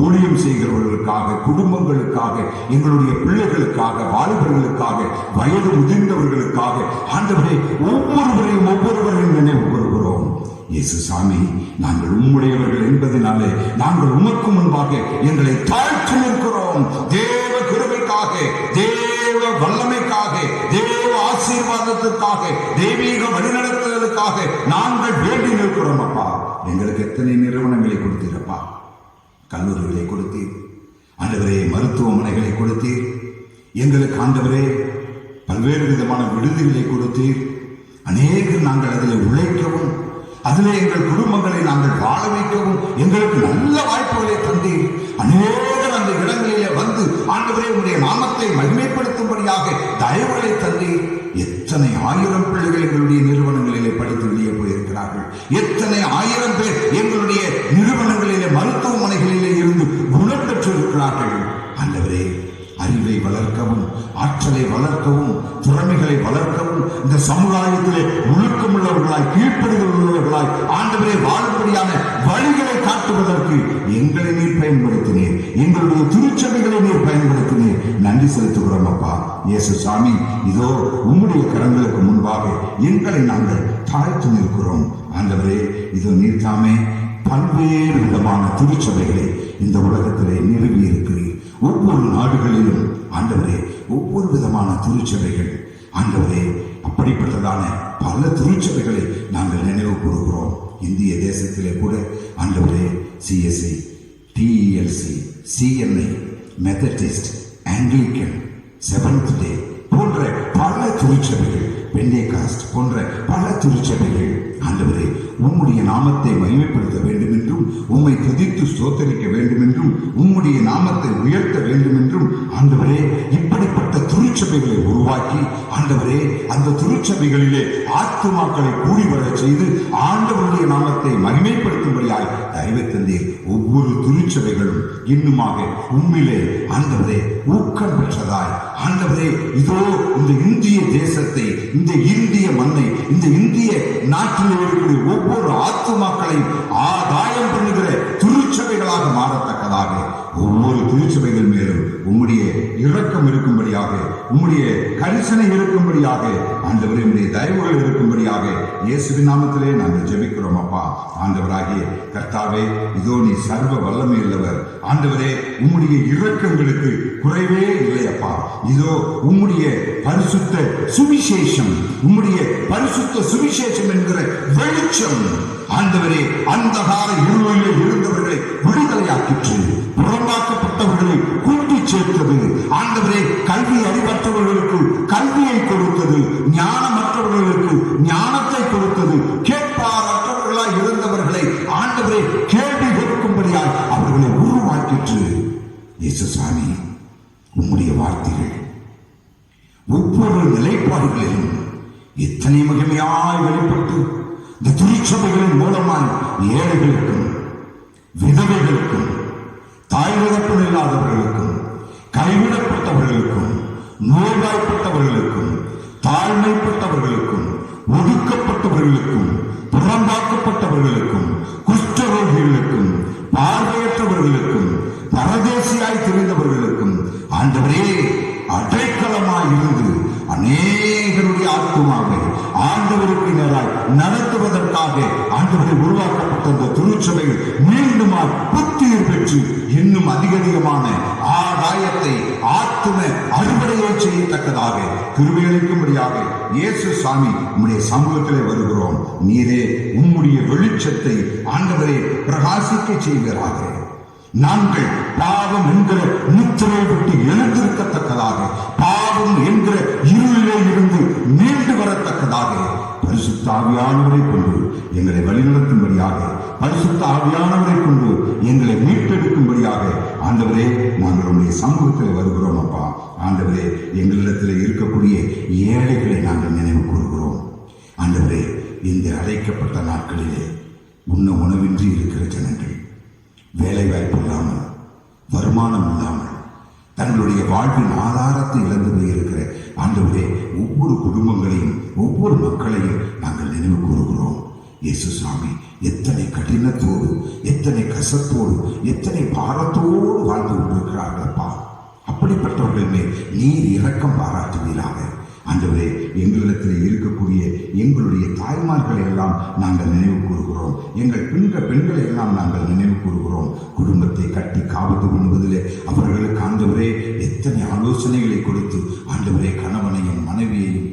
S1: ஊழியம் செய்கிறவர்களுக்காக, குடும்பங்களுக்காக, எங்களுடைய பிள்ளைகளுக்காக, வாலிபர்களுக்காக, வயது முதிர்ந்தவர்களுக்காக ஆண்டவரே ஒவ்வொருவரையும் நினைவு கூறுகிறோம். இயேசு சாமி, நாங்கள் உம்முடையவர்கள் என்பதனாலே நாங்கள் உமக்கு முன்பாக எங்களை தாழ்த்தி நிற்கிறோம். தேவ கிருபைக்காக, தேவ வல்லமைக்காக, தேவ ஆசீர்வாதத்திற்காக, தெய்வீக வழிநடத்துதலுக்காக நாங்கள் வேண்டி நிற்கிறோம் அப்பா. எங்களுக்கு எத்தனை நிறுவனங்களை கொடுத்தீரப்பா, கல்லூரிகளை கொடுத்தீர் ஆண்டவரே, மருத்துவமனைகளை கொடுத்தீர் எங்களுக்கு ஆண்டவரே, பல்வேறு விதமான விடுதிகளை கொடுத்தீர். அநேகர் நாங்கள் அதில் உழைக்கவும், அதிலே எங்கள் குடும்பங்களை நாங்கள் வாழ வைக்கவும் எங்களுக்கு நல்ல வாய்ப்புகளை தந்தீர். அநேகர் அந்த இடங்களிலே வந்து ஆண்டவரே உம்முடைய நாமத்தை மகிமைப்படுத்தும்படியாக தயவுகளை தந்தீர். எத்தனை ஆயிரம் பிள்ளைகள் எங்களுடைய நிறுவனங்களிலே படித்து வெளியே போயிருக்கிறார்கள். எத்தனை ஆயிரம் பேர் எங்களுடைய நிறுவனங்களிலே மருத்துவமனைகளிலே இருந்து குணம் பெற்றிருக்கிறார்கள். ஆண்டவரே, அறிவை வளர்க்கவும், ஆற்றலை வளர்க்கவும், திறமைகளை வளர்க்கவும், இந்த சமுதாயத்திலே ஒழுக்கமுள்ளவர்களாய், கீழ்ப்படிதல் உள்ளவர்களாய் ஆண்டவரே வாழும்படியான வழிகளை காட்டுவதற்கு எங்களை நீர் பயன்படுத்தினீர். எங்களுடைய திருச்சபைகளை நீர் பயன்படுத்தினீர். நன்றி செலுத்துகிறோம் அப்பா. இயேசு சாமி, இதோ உம்முடைய கரங்களுக்கு முன்பாக எங்களை நாங்கள் தாழ்த்து நிற்கிறோம். ஆண்டவரே, இதோ நீர் தாமே பல்வேறு விதமான திருச்சபைகளை இந்த உலகத்திலே நிறுவி இருக்கிறீர். ஒவ்வொரு நாடுகளிலும் ஆண்டவரே ஒவ்வொரு விதமான திருச்சபைகள். ஆண்டவரே, அப்படிப்பட்டதான பல திருச்சபைகளை நாங்கள் நினைவு கூறுகிறோம். இந்திய தேசத்திலே கூட ஆண்டவரே CSI, TELC, CNI, Methodist, Anglican, seventh day போன்ற பல திருச்சபைகள், பெண்டேகாஸ்ட் போன்ற பல திருச்சபைகள் ஆண்டவரே உம்முடைய நாமத்தை மகிமைப்படுத்த வேண்டும் என்றும், உம்மை துதித்து ஸ்தோத்தரிக்க வேண்டும் என்றும், உம்முடைய நாமத்தை உயர்த்த வேண்டும் என்றும் ஆண்டவரே இப்படிப்பட்ட திருச்சபைகளை உருவாக்கி ஆண்டவரே அந்த திருச்சபைகளிலே ஆத்துமாக்களை கூடி வரச் செய்து ஆண்டவருடைய நாமத்தை மகிமைப்படுத்தும்படியாய் தயவு தந்தீர். ஒவ்வொரு திருச்சபைகளும் இன்னுமாக உம்மிலே ஆண்டவரே ஊக்கம் பெற்றதாய் ஆண்டவரே இதோ இந்த இந்திய தேசத்தை, இந்த இந்திய மண்ணை, இந்த இந்திய நாட்டில் இருக்கக்கூடிய ஒவ்வொரு ஆத்துமாக்களையும் ஆதாயம் பண்ணுகிற திருச்சபைகளாக மாறத்தக்கதாக ஒவ்வொரு திருச்சபைகள் மேலும் உம்முடைய இரக்கம் இருக்கும்படியாக, உம்முடைய கரிசனை இருக்கும்படியாக ஆண்டவரே உம்முடைய தயவுகள் இருக்கும்படியாக இயேசுவின் நாமத்திலே நாங்கள் ஜெபிக்கிறோம் அப்பா. ஆண்டவராகிய கர்த்தாவே, இதோ நீ சர்வ வல்லமை உள்ளவர். ஆண்டவரே, உம்முடைய இரக்கங்களுக்கு குறைவே இல்லை அப்பா. இதோ உம்முடைய பரிசுத்த சுவிசேஷம், உம்முடைய பரிசுத்த சுவிசேஷம் என்கிற வெளிச்சம் ஆண்டவரே அந்தகார இருளிலே இருந்தவர்களை விடுதலையாக்கிற்று, புறம்பாக்கப்பட்டவர்களை கூட்டி சேர்த்தது. ஆண்டவரே, கல்வி அறிவற்றவர்களுக்கு கல்வியை கொடுத்தது, ஞானமற்றவர்களுக்கு ஞானத்தை கொடுத்தது, கேட்பாரற்றவர்களாய் இருந்தவர்களை ஆண்டவரே கேள்வி கேட்கும்படியாய் அவர்களை உருவாக்கிற்று. இயேசுசாமி, உம்முடைய வார்த்தைகள் ஒவ்வொரு நிலைப்பாடுகளிலும் எத்தனை மகிமையாய் வெளிப்பட்டு இந்த திருச்சபைகளின் மூலமாய் ஏழைகளுக்கும், விதவைகளுக்கும், தாய் தகப்பன் இல்லாதவர்களுக்கும், கைவிடப்பட்டவர்களுக்கும், நோய்வாய்ப்பட்டவர்களுக்கும், தாழ்மைப்பட்டவர்களுக்கும், ஒடுக்கப்பட்டவர்களுக்கும், புறம்பாக்கப்பட்டவர்களுக்கும், குஷ்டரோகிகளுக்கும், பார்வையற்றவர்களுக்கும், பரதேசியாய் தெரிந்தவர்களுக்கும் ஆண்டவரே அடைக்கலமாய் இருந்து அநேகருடைய ஆத்துமாவை ஆண்டவருக்கு நேராய் நடத்துவதற்காக ஆண்டவரை உருவாக்கப்பட்ட இந்த திருச்சபைகள் மீண்டுமாய் புத்துயிர் பெற்று இன்னும் அதிகமான ஆதாயத்தை, ஆத்தும அறுவடையை செய்யத்தக்கதாக கிருபையளிக்கும்படியாக இயேசு சாமி உம்முடைய சமூகத்திலே வருகிறோம். நீரே உம்முடைய வெளிச்சத்தை ஆண்டவரை பிரகாசிக்க செய்வீராக. நாங்கள் பாவம் என்கிற முத்திரை விட்டு எழுந்திருக்கத்தக்கதாக, பாவம் என்கிற இருளிலே இருந்து மீண்டு வரத்தக்கதாக பரிசுத்த ஆவியானவரை கொண்டு எங்களை வழிநடத்தும்படியாக, பரிசுத்த ஆவியானவரை கொண்டு எங்களை மீட்டெடுக்கும்படியாக ஆண்டவரே நாங்கள் உடைய சமூகத்தில் வருகிறோம் அப்பா. ஆண்டவரே, எங்களிடத்தில் இருக்கக்கூடிய ஏழைகளை நாங்கள் நினைவு கூறுகிறோம். ஆண்டவரே, இந்த அழைக்கப்பட்ட நாட்களிலே உண்ண உணவின்றி இருக்கிற ஜனங்கள், வேலை வாய்ப்பு இல்லாமல், வருமானம் இல்லாமல், தங்களுடைய வாழ்வின் ஆதாரத்தை இழந்து போயிருக்கிற ஆண்டவரே ஒவ்வொரு குடும்பங்களையும், ஒவ்வொரு மக்களையும் நாங்கள் நினைவு கூறுகிறோம். இயேசு சாமி, எத்தனை கடினத்தோடு, எத்தனை கசப்போடு, எத்தனை பாரத்தோடு வாழ்ந்து கொண்டிருக்கிறார்களப்பா. அப்படிப்பட்டவர்கள் மேல் நீர் இரக்கம் பாராட்டுவீராக. ஆண்டவரே, எங்களிடத்தில் இருக்கக்கூடிய எங்களுடைய தாய்மார்களை எல்லாம் நாங்கள் நினைவு கூறுகிறோம். எங்கள் பெண்களை எல்லாம் நாங்கள் நினைவு கூறுகிறோம். குடும்பத்தை கட்டி காவத்து பண்ணுவதிலே அவர்களுக்கு ஆண்டவரே எத்தனை ஆலோசனைகளை கொடுத்து ஆண்டவரே கணவனையும் மனைவியையும்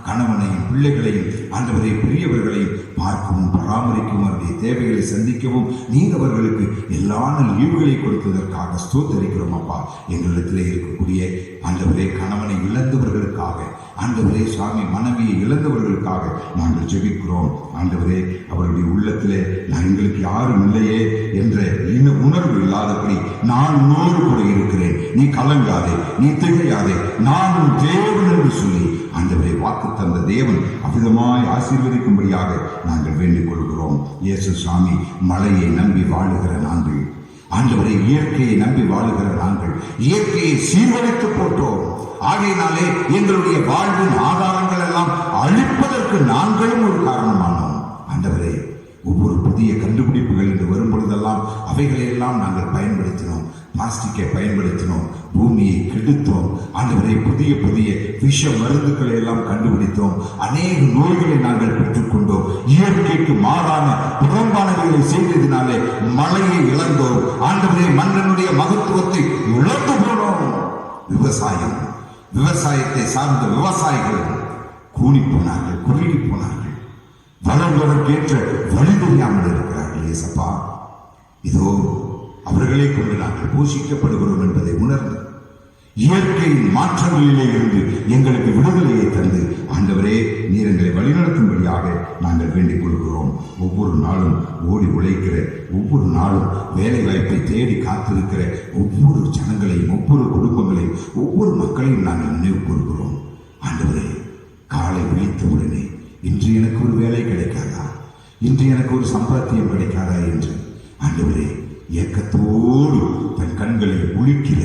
S1: கணவனையும் பிள்ளைகளையும் ஆண்டவரை பெரியவர்களையும் பார்க்கவும் பராமரிக்கவும் அவருடைய தேவைகளை சந்திக்கவும் நீங்க அவர்களுக்கு எல்லா ஈவுகளை கொடுத்ததற்காக ஸ்தோத்தரிக்கிறோம் அப்பா. எங்களிடத்திலே இருக்கக்கூடிய ஆண்டவரே கணவனை இழந்தவர்களுக்காக, ஆண்டவரே சுவாமி மனைவியை இழந்தவர்களுக்காக நாங்கள் ஜெபிக்கிறோம். ஆண்டவரே அவருடைய உள்ளத்திலே எங்களுக்கு யாரும் இல்லையே என்ற உணர்வு இல்லாதபடி நான் உன்னோடு கூட இருக்கிறேன், நீ கலங்காதே, நீ திகையாதே, நான் உன் தேவன் என்று சொல்லி ஆண்டவரை வாக்கு தந்த தேவன் அவ்விதமாய் ஆசீர்வதிக்கும்படியாக நாங்கள் வேண்டிக் கொள்கிறோம். இயேசு சுவாமி மழையை நம்பி வாழுகிற நாங்கள், ஆண்டவரை இயற்கையை நம்பி வாழுகிற நாங்கள் இயற்கையை சீர்குலைத்து போட்டோம். ஆகையினாலே எங்களுடைய வாழ்வின் ஆதாரங்கள் எல்லாம் அழிப்பதற்கு நாங்களும் ஒரு காரணமானோம். ஆண்டவரே ஒவ்வொரு புதிய கண்டுபிடிப்புகள் என்று வரும் பொழுதெல்லாம் அவைகளையெல்லாம் நாங்கள் பயன்படுத்தினோம். பிளாஸ்டிக்கை பயன்படுத்தினோம், பூமியை கெடுத்தோம். ஆண்டவரை புதிய புதிய விஷ மருந்துக்களை எல்லாம் கண்டுபிடித்தோம். அநேக நோய்களை நாங்கள் பெற்றுக்கொண்டோம். இயற்கைக்கு மாறான புறம்பானவைகளை செய்ததினாலே மழையை இழந்தோம். ஆண்டவரை மன்னனுடைய மகத்துவத்தை இழந்து போனோம். விவசாயத்தை சார்ந்த விவசாயிகள் கூணி போனார்கள், குறுகி போனார்கள், வளர்வதற்கேற்ற வழி தெரியாமல் இருக்கிறார்கள். ஏசப்பா, இதோ அவர்களை கொண்டு நாங்கள் போஷிக்கப்படுகிறோம் என்பதை உணர்ந்து இயற்கையின் மாற்றங்களிலே இருந்து எங்களுக்கு விடுதலையை தந்து ஆண்டவரே நீர் எங்களை வழிநடத்தும்படியாக நாங்கள் வேண்டிக் கொள்கிறோம். ஒவ்வொரு நாளும் ஓடி உழைக்கிற, ஒவ்வொரு நாளும் வேலை வாய்ப்பை தேடி காத்திருக்கிற ஒவ்வொரு ஜனங்களையும், ஒவ்வொரு குடும்பங்களையும், ஒவ்வொரு மக்களையும் நாங்கள் நினைவு கூறுகிறோம். ஆண்டவரே காலை விழித்தவுடனே இன்று எனக்கு ஒரு வேலை கிடைக்காதா, இன்று எனக்கு ஒரு சம்பாத்தியம் கிடைக்காதா என்று ஆண்டவரே ஏக்கத்தோடு தன் கண்களை உளிக்கிற,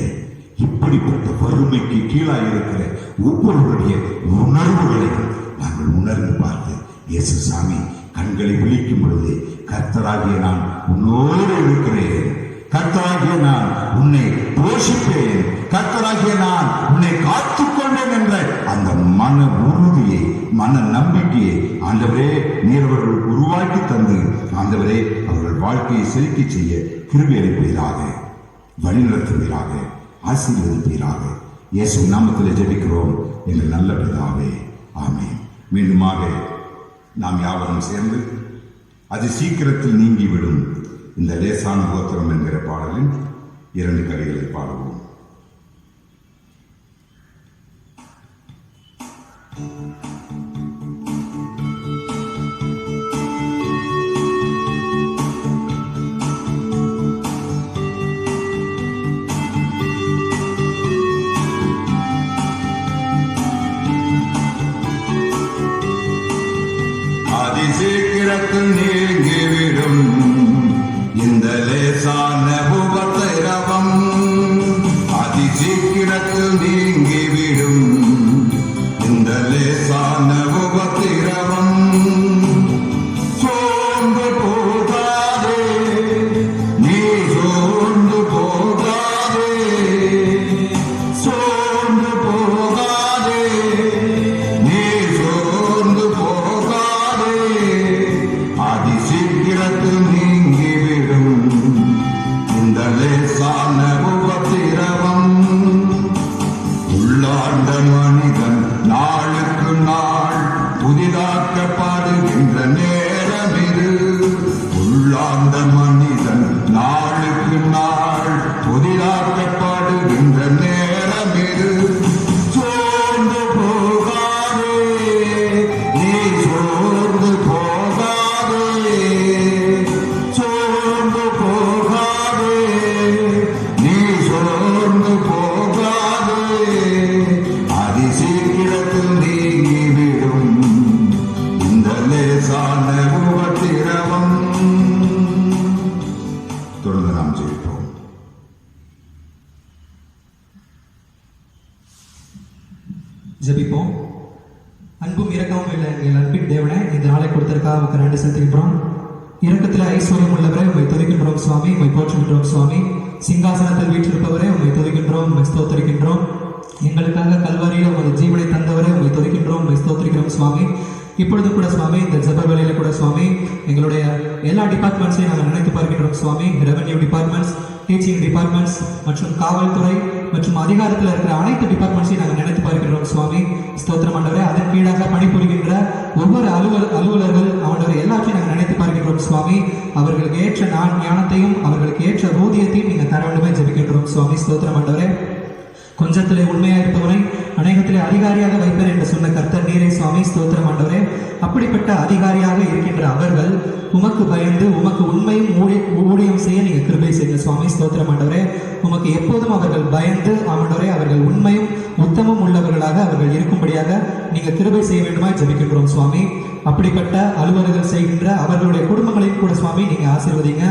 S1: இப்படிப்பட்ட வறுமைக்கு கீழாக இருக்கிற ஒவ்வொருவருடைய உணர்வுகளையும் நாங்கள் உணர்ந்து பார்த்து இயேசு சாமி கண்களை விழிக்கும் பொழுது கர்த்தராகிய நான் உன்னோடு இருக்கிறேன், கர்த்தராகிய நான் உன்னை போஷிப்பேன், கர்த்தராகிய நான் உன்னை காத்துக்கொண்டேன் என்ற அந்த மன உறுதியை, மன நம்பிக்கையை ஆண்டவரே நீர் அவர்களுக்கு உருவாக்கி தந்து ஆண்டவரே அவர்கள் வாழ்க்கையை செலுத்தி செய்ய கிருபை அளிப்பீராக, வழிநடத்துவீராக, ஆசீர்வதிப்பீராக. இயேசு நாமத்தில் ஜெபிக்கிறோம் எங்கள் நல்ல பிதாவே, ஆமென். மீண்டுமாக நாம் யாவரும் சேர்ந்து அது சீக்கிரத்தில் நீங்கிவிடும் இந்த லேசான கோத்திரம் என்கிற பாடலின் 2 கரைகளை பாடுவோம்.
S2: அதிசீக்கிரத்தில் நீங்கிவிடும் இந்த லேசான உபத்திரவம், அதிசீக்கிரத்தில் நீங்கிவிடும் இந்த லேசான உபத்திரவம். சோர்ந்து போகாதே, நீ சோர்ந்து போகாதே, சோர்ந்து போகாதே, நீ சோர்ந்து போகாதே, அதிசீக்கிரத்தில் நீங்கிவிடும் இந்த லேசான உபத்திரவம். உள்ளாண்ட மனிதன் நாளுக்கு நாள் புதிதாக்கப்படுகின்ற நேரம் இது. உள்ளாண்ட மனிதன் நாளுக்கு நாள் புதிதாக்கப்படுகின்ற நேரம் இது. சோர்ந்து போகாதே, நீ சோர்ந்து போகாதே, சோர்ந்து போகாதே, நீ சோர்ந்து போகாதே, அதிசீக்கிரத்தில் நீங்கிவிடும் இந்த லேசான உபத்திரவம். தொடர்ந்து நாம் ஜெயிப்போம்.
S3: ஜெபிப்போம். அன்பும் இரக்கமும் இல்லை எங்கள் அன்பின் தேவனே, இந்த நாளை கொடுத்திருக்காக உமக்கு நன்றி செலுத்துகின்றோம். இரக்கத்தில் ஐஸ்வர்யம் உள்ளவரே உம்மை துதிக்கின்றோம் சுவாமி, உம்மை போற்றுகின்றோம் சுவாமி. சிங்காசனத்தில் வீற்றிருப்பவரே உம்மை துதிக்கின்றோம், உம்மை ஸ்தோத்திரிக்கின்றோம். எங்களுக்காக கல்வாரியில் உமது ஜீவனை தந்தவரே உம்மை துதிக்கின்றோம், உம்மை ஸ்தோத்திரிக்கிறோம் சுவாமி. இப்பொழுது கூட சுவாமி இந்த ஜெப வேளையில கூட சுவாமி எங்களுடைய எல்லா டிபார்ட்மெண்ட்ஸையும் நாங்கள் நினைத்து பார்க்கின்றோம் சுவாமி. ரெவென்யூ டிபார்ட்மெண்ட்ஸ், டீச்சிங் டிபார்ட்மெண்ட்ஸ் மற்றும் காவல்துறை மற்றும் அதிகாரத்தில் இருக்கிற அனைத்து டிபார்ட்மெண்ட்ஸையும் நாங்கள் நினைத்து பார்க்கிறோம் சுவாமி. ஸ்தோத்திரம் ஆண்டவரே. அதன் கீழாக பணிபுரிகின்ற ஒவ்வொரு அலுவலர்கள் ஆண்டவரை எல்லாத்தையும் நாங்கள் நினைத்து பார்க்கிறோம் சுவாமி. அவர்களுக்கு ஏற்ற ஞானத்தையும் அவர்களுக்கு ஏற்ற ஊதியத்தையும் நீங்கள் தர வேண்டுமே ஜெபிக்கின்றோம் சுவாமி. ஸ்தோத்திரம் ஆண்டவரே. கொஞ்சத்திலே உண்மையாக இருப்பவனை அநேகத்திலே அதிகாரியாக வைப்பேன் என்று சொன்ன கர்த்தர் நீரே சுவாமி. ஸ்தோத்திரம் ஆண்டவரே. அப்படிப்பட்ட அதிகாரியாக இருக்கின்ற அவர்கள் உமக்கு பயந்து உமக்கு உண்மையும் ஊழியம் செய்ய நீங்க கிருபை செய்யுங்க சுவாமி. ஸ்தோத்திரம் ஆண்டவரே. உமக்கு எப்போதும் அவர்கள் பயந்து ஆண்டவரே அவர்கள் உண்மையும் உத்தமம் உள்ளவர்களாக அவர்கள் இருக்கும்படியாக நீங்க கிருபை செய்ய வேண்டுமா ஜெபிக்கின்றோம் சுவாமி. அப்படிப்பட்ட அலுவலர்கள் செய்கின்ற அவர்களுடைய குடும்பங்களையும் கூட சுவாமி நீங்க ஆசீர்வதிங்க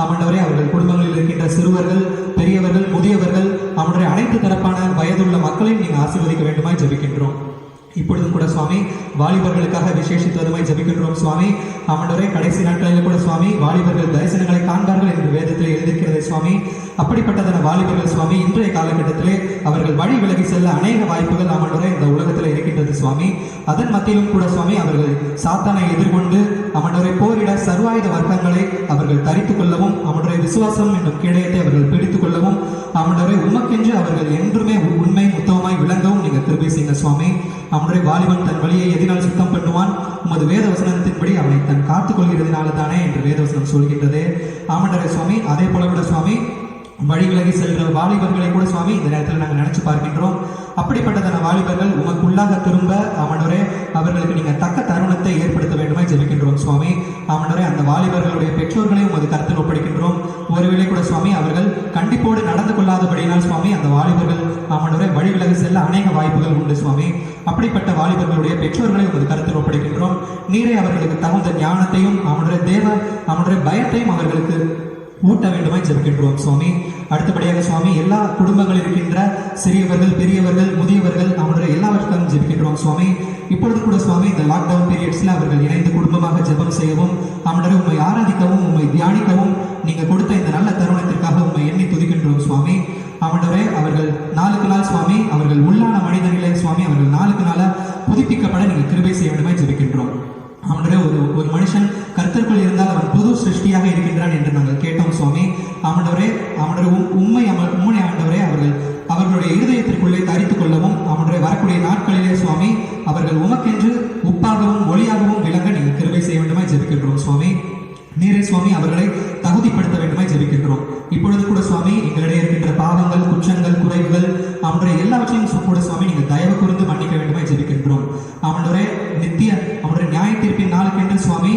S3: ஆண்டவரே. அவர்கள் குடும்பங்களில் இருக்கின்ற சிறுவர்கள், பெரியவர்கள், முதியவர்கள், அவனுடைய அனைத்து தரப்பான வயதுள்ள மக்களையும் நீங்க ஆசீர்வதிக்க வேண்டுமாய் ஜெபிக்கின்றோம். இப்பொழுதும் கூட சுவாமி வாலிபர்களுக்காக விசேஷித்ததுமாய் ஜெபிக்கின்றோம் சுவாமி. ஆண்டவரே கடைசி நாட்களில் கூட சுவாமி வாலிபர்கள் தரிசனங்களை காண்பார்கள் என்று வேதத்தில் எழுதியிருக்கிறது சுவாமி. அப்படிப்பட்டதான வாலிபர்கள் சுவாமி இன்றைய காலகட்டத்திலே அவர்கள் வழி விலகி செல்ல அநேக வாய்ப்புகள் ஆண்டவரே இந்த உலகத்தில் இருக்கின்றது சுவாமி. அதன் மத்தியிலும் கூட சுவாமி அவர்கள் சாத்தானை எதிர்கொண்டு ஆண்டவரை போரிட சர்வாயுத வர்க்கங்களை அவர்கள் தரித்துக் கொள்ளவும் ஆண்டவரை விசுவாசம் என்னும் கேடயத்தை அவர்கள் பிடித்துக் கொள்ளவும் ஆண்டவரை உமக்கென்று அவர்கள் என்றுமே உண்மை உத்தமமாய் விளங்கவும் நீங்க கிருபை செய்யுங்க சுவாமி. அவனுடைய வாலிபன் தன் வழியை எதினால் சுத்தம் பண்ணுவான், உமது வேத வசனத்தின்படி அவனை தன் காத்துக் கொள்கிறதுனால தானே என்று வேதவசனம் சொல்கின்றது ஆமண்டரை சுவாமி. அதே போல கூட சுவாமி வழி விலகி செல்கிற வாலிபர்களை கூட சுவாமி இந்த நேரத்தில் நாங்கள் நினைச்சு பார்க்கின்றோம். அப்படிப்பட்டதான வாலிபர்கள் உமக்குள்ளாக திரும்ப ஆமண்டவரே அவர்களுக்கு நீங்க தக்க தருணத்தை ஏற்படுத்த வேண்டுமா ஜெபிக்கின்றோம் சுவாமி. ஆமண்டவரே அந்த வாலிபர்களுடைய பெற்றோர்களையும் உமது கருத்தில் ஒப்படைக்கின்றோம். ஒருவேளை கூட சுவாமி அவர்கள் கண்டிப்போடு நடந்து கொள்ளாதபடியினால் சுவாமி அந்த வாலிபர்கள் ஆமண்டவரே வழி விலகி செல்ல அநேக வாய்ப்புகள் உண்டு சுவாமி. அப்படிப்பட்ட வாலிபர்களுடைய பெற்றோர்களை உமது கருத்தில் ஒப்படைக்கின்றோம். நீரே அவர்களுக்கு தகுந்த ஞானத்தையும் அவனுடைய பயத்தையும் அவர்களுக்கு ஊட்ட வேண்டுமாய் ஜெபிக்கின்றோம் சுவாமி. அடுத்தபடியாக சுவாமி எல்லா குடும்பங்கள் இருக்கின்ற சிறியவர்கள், பெரியவர்கள், முதியவர்கள் அவனுடைய எல்லாவற்றுக்கும் ஜெபிக்கின்றோம் சுவாமி. இப்பொழுது கூட சுவாமி இந்த லாக்டவுன் பீரியட்ஸ்ல அவர்கள் இணைந்து குடும்பமாக ஜெபம் செய்யவும் அவனுடைய உண்மை ஆராதிக்கவும் உண்மை தியானிக்கவும் நீங்க கொடுத்த இந்த நல்ல தருணத்திற்காக உண்மை எண்ணி துதிக்கின்றோம் சுவாமி. அவனுடைய அவர்கள் நாளுக்கு நாள் சுவாமி அவர்கள் உள்ளான மனிதர்களே சுவாமி அவர்கள் நாளுக்கு நாள புதுப்பிக்கப்பட நீங்க கிருபை செய்ய வேண்டுமாய் ஜெபிக்கின்றோம். அவனுடைய ஒரு மனுஷன் கர்த்தருக்குள் இருந்தால் அவன் புது சிருஷ்டியாக இருக்கின்றான் என்று நாங்கள் கேட்டோம் சுவாமி. அவனுடைய உண்மை ஆண்டவரே அவர்களுடைய இருதயத்திற்குள்ளே தரித்துக் கொள்ளவும் அவனுடைய வரக்கூடிய நாட்களிலே சுவாமி அவர்கள் உமக்கென்று உப்பாகவும் ஒளியாகவும் விளங்க நீங்கள் கிருபை செய்ய வேண்டுமாய் ஜெபிக்கின்றோம் சுவாமி. நீரே சுவாமி அவர்களை தகுதிப்படுத்த வேண்டுமாய் ஜெபிக்கின்றோம். இப்பொழுது கூட சுவாமி எங்களிடையே இருக்கின்ற பாவங்கள், குற்றங்கள், குறைவுகள் அவனுடைய எல்லாவற்றையும் கூட சுவாமி நீங்கள் தயவு கூர்ந்து மன்னிக்க வேண்டுமாய் ஜெபிக்கின்றோம். அவனுடைய அவனுடைய நியாய தீர்ப்பின் நாளுக்கென்று சுவாமி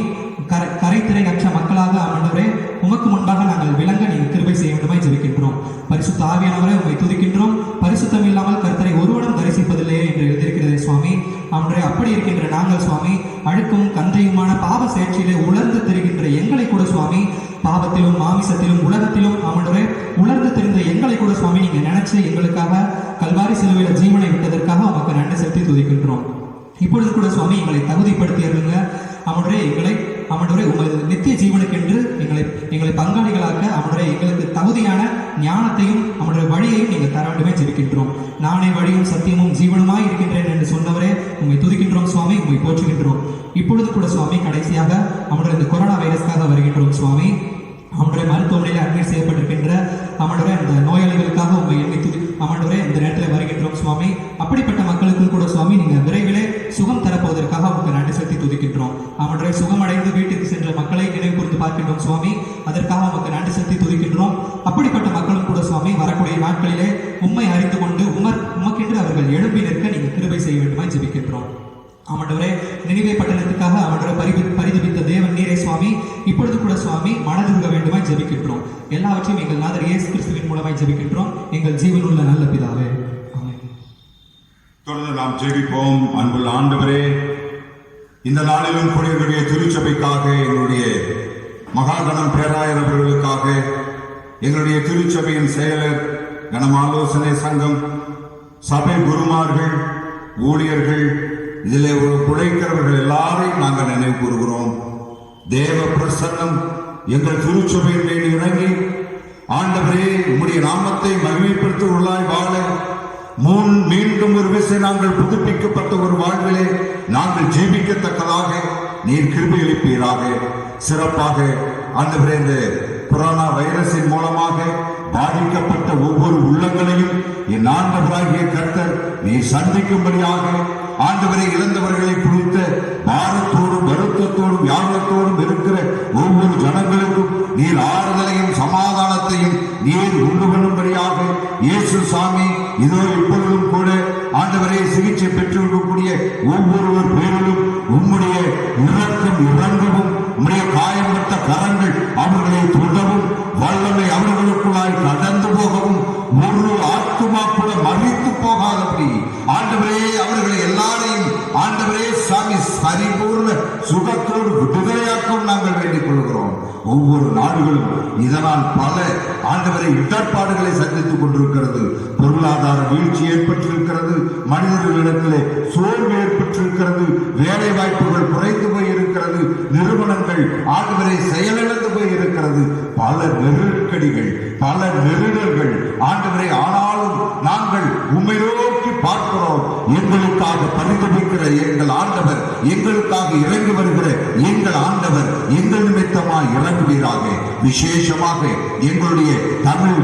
S3: கரைத்திரை அற்ற மக்களாக ஆண்டவரே உமக்கு முன்பாக நாங்கள் விளங்க நீங்கள் கிருபை செய்ய வேண்டுமாய் ஜெபிக்கின்றோம். பரிசுத்த ஆவியானவரை உம்மை துதிக்கின்றோம். பரிசுத்தம் இல்லாமல் கர்த்தரை ஒருவனும் தரிசிப்பதில்லையே என்று எழுதியிருக்கிறதே சுவாமி. அவனுடைய அப்படி இருக்கின்ற நாங்கள் சுவாமி அழுக்கும் கந்தையுமான பாவ செயற்சியிலே உலர்ந்து திரிகின்ற எங்களை கூட சுவாமி பாவத்திலும் மாமிசத்திலும் உலகத்திலும் அவனுடைய உலர்ந்து தெரிந்த எங்களை கூட சுவாமி நீங்க நினைச்சு எங்களுக்காக கல்வாரி சிலுவையில ஜீவனை விட்டதற்காக உமக்கு நன்றி செலுத்தி துதிக்கின்றோம். இப்பொழுது கூட சுவாமி எங்களை தகுதிப்படுத்தியருங்க அவனுடைய உமது நித்திய ஜீவனுக்கென்று எங்களை பங்காளிகளாக்க அவனுடைய எங்களுக்கு தகுதியான ஞானத்தையும் அவனுடைய வழியையும் நீங்கள் தர வேண்டுமே ஜெபிக்கின்றோம். நானே வழியும் சத்தியமும் ஜீவனுமாய் இருக்கின்றேன் என்று சொன்னவரே உண்மை துதிக்கின்றோம் சுவாமி, உண்மை போற்றுகின்றோம். இப்பொழுது கூட சுவாமி கடைசியாக அவனுடைய இந்த கொரோனா வைரஸ்க்காக வருகின்றோம் சுவாமி. அவனுடைய மருத்துவமனையில் அட்மிட் செய்யப்பட்டிருக்கின்ற அவனுடைய அந்த நோயாளிகளுக்காக உண்மை எண்ணி அவனுடைய இந்த நேரத்தில் வருகின்றோம் சுவாமி. அப்படிப்பட்ட மக்களுக்கும் கூட சுவாமி நீங்க விரைவிலே சுகம் தரப்போவதற்காக உங்களுக்கு நன்றி செலுத்தி துதிக்கின்றோம். அவனுடைய சுகமடைந்து வீட்டுக்கு சென்ற மக்களை நினைவு கூர்ந்து பார்க்கின்றோம் சுவாமி. அதற்காக உங்களுக்கு நன்றி செலுத்தி துதிக்கின்றோம். அப்படிப்பட்ட மக்களும் கூட சுவாமி வரக்கூடிய நாட்களிலே உண்மை அறிந்து கொண்டு உமக்கென்று அவர்கள் எழுப்பி நிற்க நீங்க கிருபை செய்ய வேண்டுமாய் ஜெபிக்கின்றோம். அவனுடைய நினைவே பட்டணத்துக்காக அவனுடைய பரிதபித்த தேவன் நீரே சுவாமி. இப்பொழுது கூட சுவாமி மனதுருக வேண்டுமாய் ஜெபிக்கின்றோம். எல்லாவற்றையும் எங்கள் நாதர் இயேசு கிறிஸ்துவின் மூலமாய் ஜெபிக்கின்றோம் எங்கள் ஜீவனுள்ள நல்ல பிதாவே.
S1: தொடர்ந்து நாம் ஜெபிப்போம். அன்புள்ள ஆண்டவரே, இந்த நாளிலும் கூடியவருடைய திருச்சபைக்காக எங்களுடைய மகாகணம் பேராயர் அவர்களுக்காக எங்களுடைய திருச்சபையின் செயலர், கணம் ஆலோசனை சங்கம், சபை குருமார்கள், ஊழியர்கள், இதிலே உழைக்கிறவர்கள் எல்லாரையும் நாங்கள் நினைவு கூறுகிறோம். தேவ பிரசன்னம் எங்கள் திருச்சபையின் மேல் இறங்கி ஆண்டவரே உம்முடைய நாமத்தை மகிமைப்படுத்துவர்களாய் வாழ மீண்டும் ஒரு விசை நாங்கள் புதுப்பிக்கப்பட்ட ஒரு வாழ்விலே நாங்கள் ஜீவிக்கத்தக்கதாக நீர் கிருபை அளிப்பீராக. சிறப்பாக ஆண்டவரே இந்த
S2: கொரோனா வைரஸின் மூலமாக பாதிக்கப்பட்ட ஒவ்வொரு உள்ளங்களையும் என் ஆண்டவராகிய கர்த்தர் நீ சந்திக்கும்படியாக ஆண்டவரை இழந்தவர்களை குறித்த பாரத்தோடும் வருத்தத்தோடும் வியாகுலத்தோடும் இருக்கிற ஒவ்வொரு ஜனங்களுக்கும் நீர் ஆறுதலையும் சமாதானத்தையும் நீர் உண்டு பண்ணும்படியாக இயேசு சாமி இதோ இப்பொழுதும் கூட ஆண்டவரை சிகிச்சை பெற்றிருக்கக்கூடிய ஒவ்வொருவர் பேரிலும் உம்முடைய இரக்கம் இறங்கவும் உம்முடைய காயப்பட்ட கரங்கள் அவர்களை தொடவும் வல்லமை அவர்களுக்குள்ளாய் கடந்து போகவும் ஒரு ஆத்துமா கூட மறித்து போகாதபடி ஆண்டவரே அவர்களை எல்லாரையும் ஆண்டவரே சாமி பரிபூர்ண சுகத்தோடு விடுதலையாக்கவும் நாங்கள் வேண்டிக் கொள்கிறோம். ஒவ்வொரு நாடுகளும் இதனால் பல ஆண்டவரை இடர்பாடுகளை சந்தித்துக் கொண்டிருக்கிறது. பொருளாதார வீழ்ச்சி ஏற்பட்டிருக்கிறது, மனிதர்களிடத்திலே சோர்வு ஏற்பட்டிருக்கிறது, வேலை வாய்ப்புகள் குறைந்து போய் இருக்கிறது, நிறுவனங்கள் ஆண்டவரை செயலிழந்து போய் இருக்கிறது, பல நெருக்கடிகள், பல நெருடல்கள் ஆண்டவரை. ஆனாலும் நாங்கள் உம்மை நோக்கி பார்க்கிறோம். எங்களுக்காக பரிதபிக்கிற எங்கள் ஆண்டவர், எங்களுக்காக இறங்கி வருகிற எங்கள் ஆண்டவர் எங்கள் நிமித்தமாய் இறங்குவீராக. விசேஷமாக எங்களுடைய தமிழ்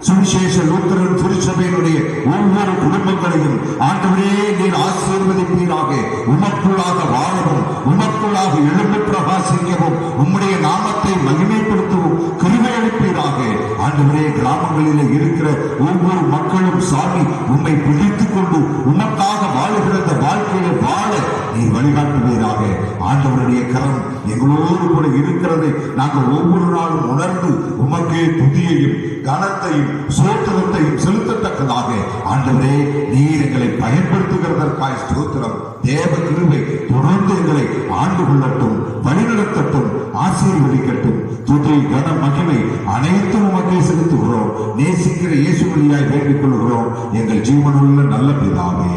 S2: சுவிசேஷ லூத்தரன் திருச்சபையினுடைய ஒவ்வொரு குடும்பங்களையும் ஆண்டவரே நீர் ஆசீர்வதிப்பீராக. உமக்குள்ளாக வாழவும், உமக்குள்ளாக எழுந்து பிரகாசிக்கவும், உம்முடைய நாமத்தை மகிமைப்படுத்தவும் கிருபை அளிப்பீராக. ஆண்டவரே கிராமங்களில் இருக்கிற ஒவ்வொரு மக்களும் சாமி உம்மை பிடித்துக் கொண்டு உமக்காக வாழுகிற அந்த வாழ்க்கையை வாழ நீர் வழிகாட்டுவீராக. ஆண்டவருடைய கரம் எங்களோடு கூட இருக்கிறதை நாங்கள் ஒவ்வொரு நாளும் உணர்ந்து உமக்கே துதியையும் கனத்தையும் ஸ்தோத்திரத்தையும் செலுத்தத்தக்கதாக ஆண்டவரே நீர் எங்களை பயன்படுத்துகிறதற்காய் ஸ்தோத்திரம். தேவ கிருபை தொடர்ந்து எங்களை ஆண்டு கொள்ளட்டும், வழிநடத்தட்டும், ஆசீர்வதிக்கட்டும். துதி கன மகிமை அனைத்தும் உமக்கே செலுத்துகிறோம். நேசிக்கிற இயேசு வழியாய் வேண்டிக் கொள்கிறோம் எங்கள் ஜீவனுள்ள நல்ல பிதாவே,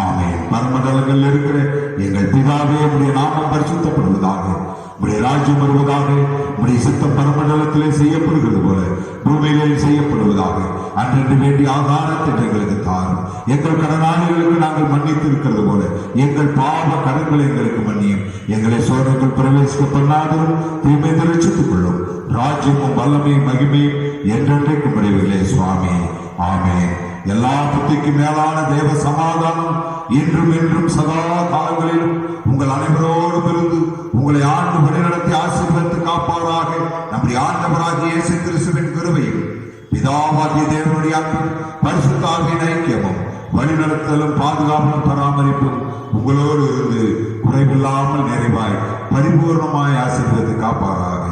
S2: ஆமென். பரமண்டலங்களில் இருக்கிற எங்கள் பிதாவே, உம்முடைய நாமம் பரிசுத்தப்படுவதாக, உம்முடைய ராஜ்யம் வருவதாக, உம்முடைய சித்தம் பரமண்டலத்திலே செய்யப்படுகிறது போல பூமியிலே செய்யப்படுவதாக. அன்றென்று வேண்டிய ஆகாரத்தை எங்களுக்கு தாரும். எங்கள் கடனாளிகளுக்கு நாங்கள் மன்னித்திருக்கிறது போல எங்கள் பாவ கடன்களை எங்களுக்கு மன்னியும். எங்களை சோதனைகள் பிரவேசிக்க பண்ணாதவரும் தீமை ரட்சித்துக் கொள்ளும். ராஜ்யமும் வல்லமையும் மகிமையும் என்றென்றைக்கும் முடிவுகளே சுவாமி, ஆமென். எல்லா புத்திக்கும் மேலான தேவ சமாதானம் இன்றும் என்றும் சதா காலங்களிலும் உங்கள் அனைவரோடு இருந்து உங்களை ஆண்டு வழிநடத்தி ஆசீர்வதித்து காப்பாராக. நம்முடைய ஆண்டவராகிய இயேசு கிறிஸ்துவின் கிருபையும் பிதாவாகிய தேவனுடைய அன்பும் பரிசுத்த ஆவியின் ஐக்கியமும் வழிநடத்தலும் பாதுகாப்பும் பராமரிப்பும் உங்களோடு இருந்து குறைவில்லாமல் நிறைவாய் பரிபூர்ணமாய் ஆசீர்வதித்து காப்பாராக.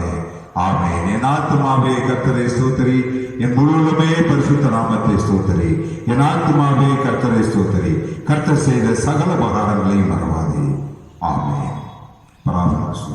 S2: ஆமென். என் ஆத்துமாவே கர்த்தரை ஸ்தோத்திரி, என் முழுவதுமே பரிசுத்த நாமத்தை ஸ்தோத்திரி. என் ஆத்துமாவே கர்த்தரை ஸ்தோத்திரி, கர்த்தர் செய்த சகல உபகாரங்களையும் மறவாதே. ஆமென். பராமரிப்பு.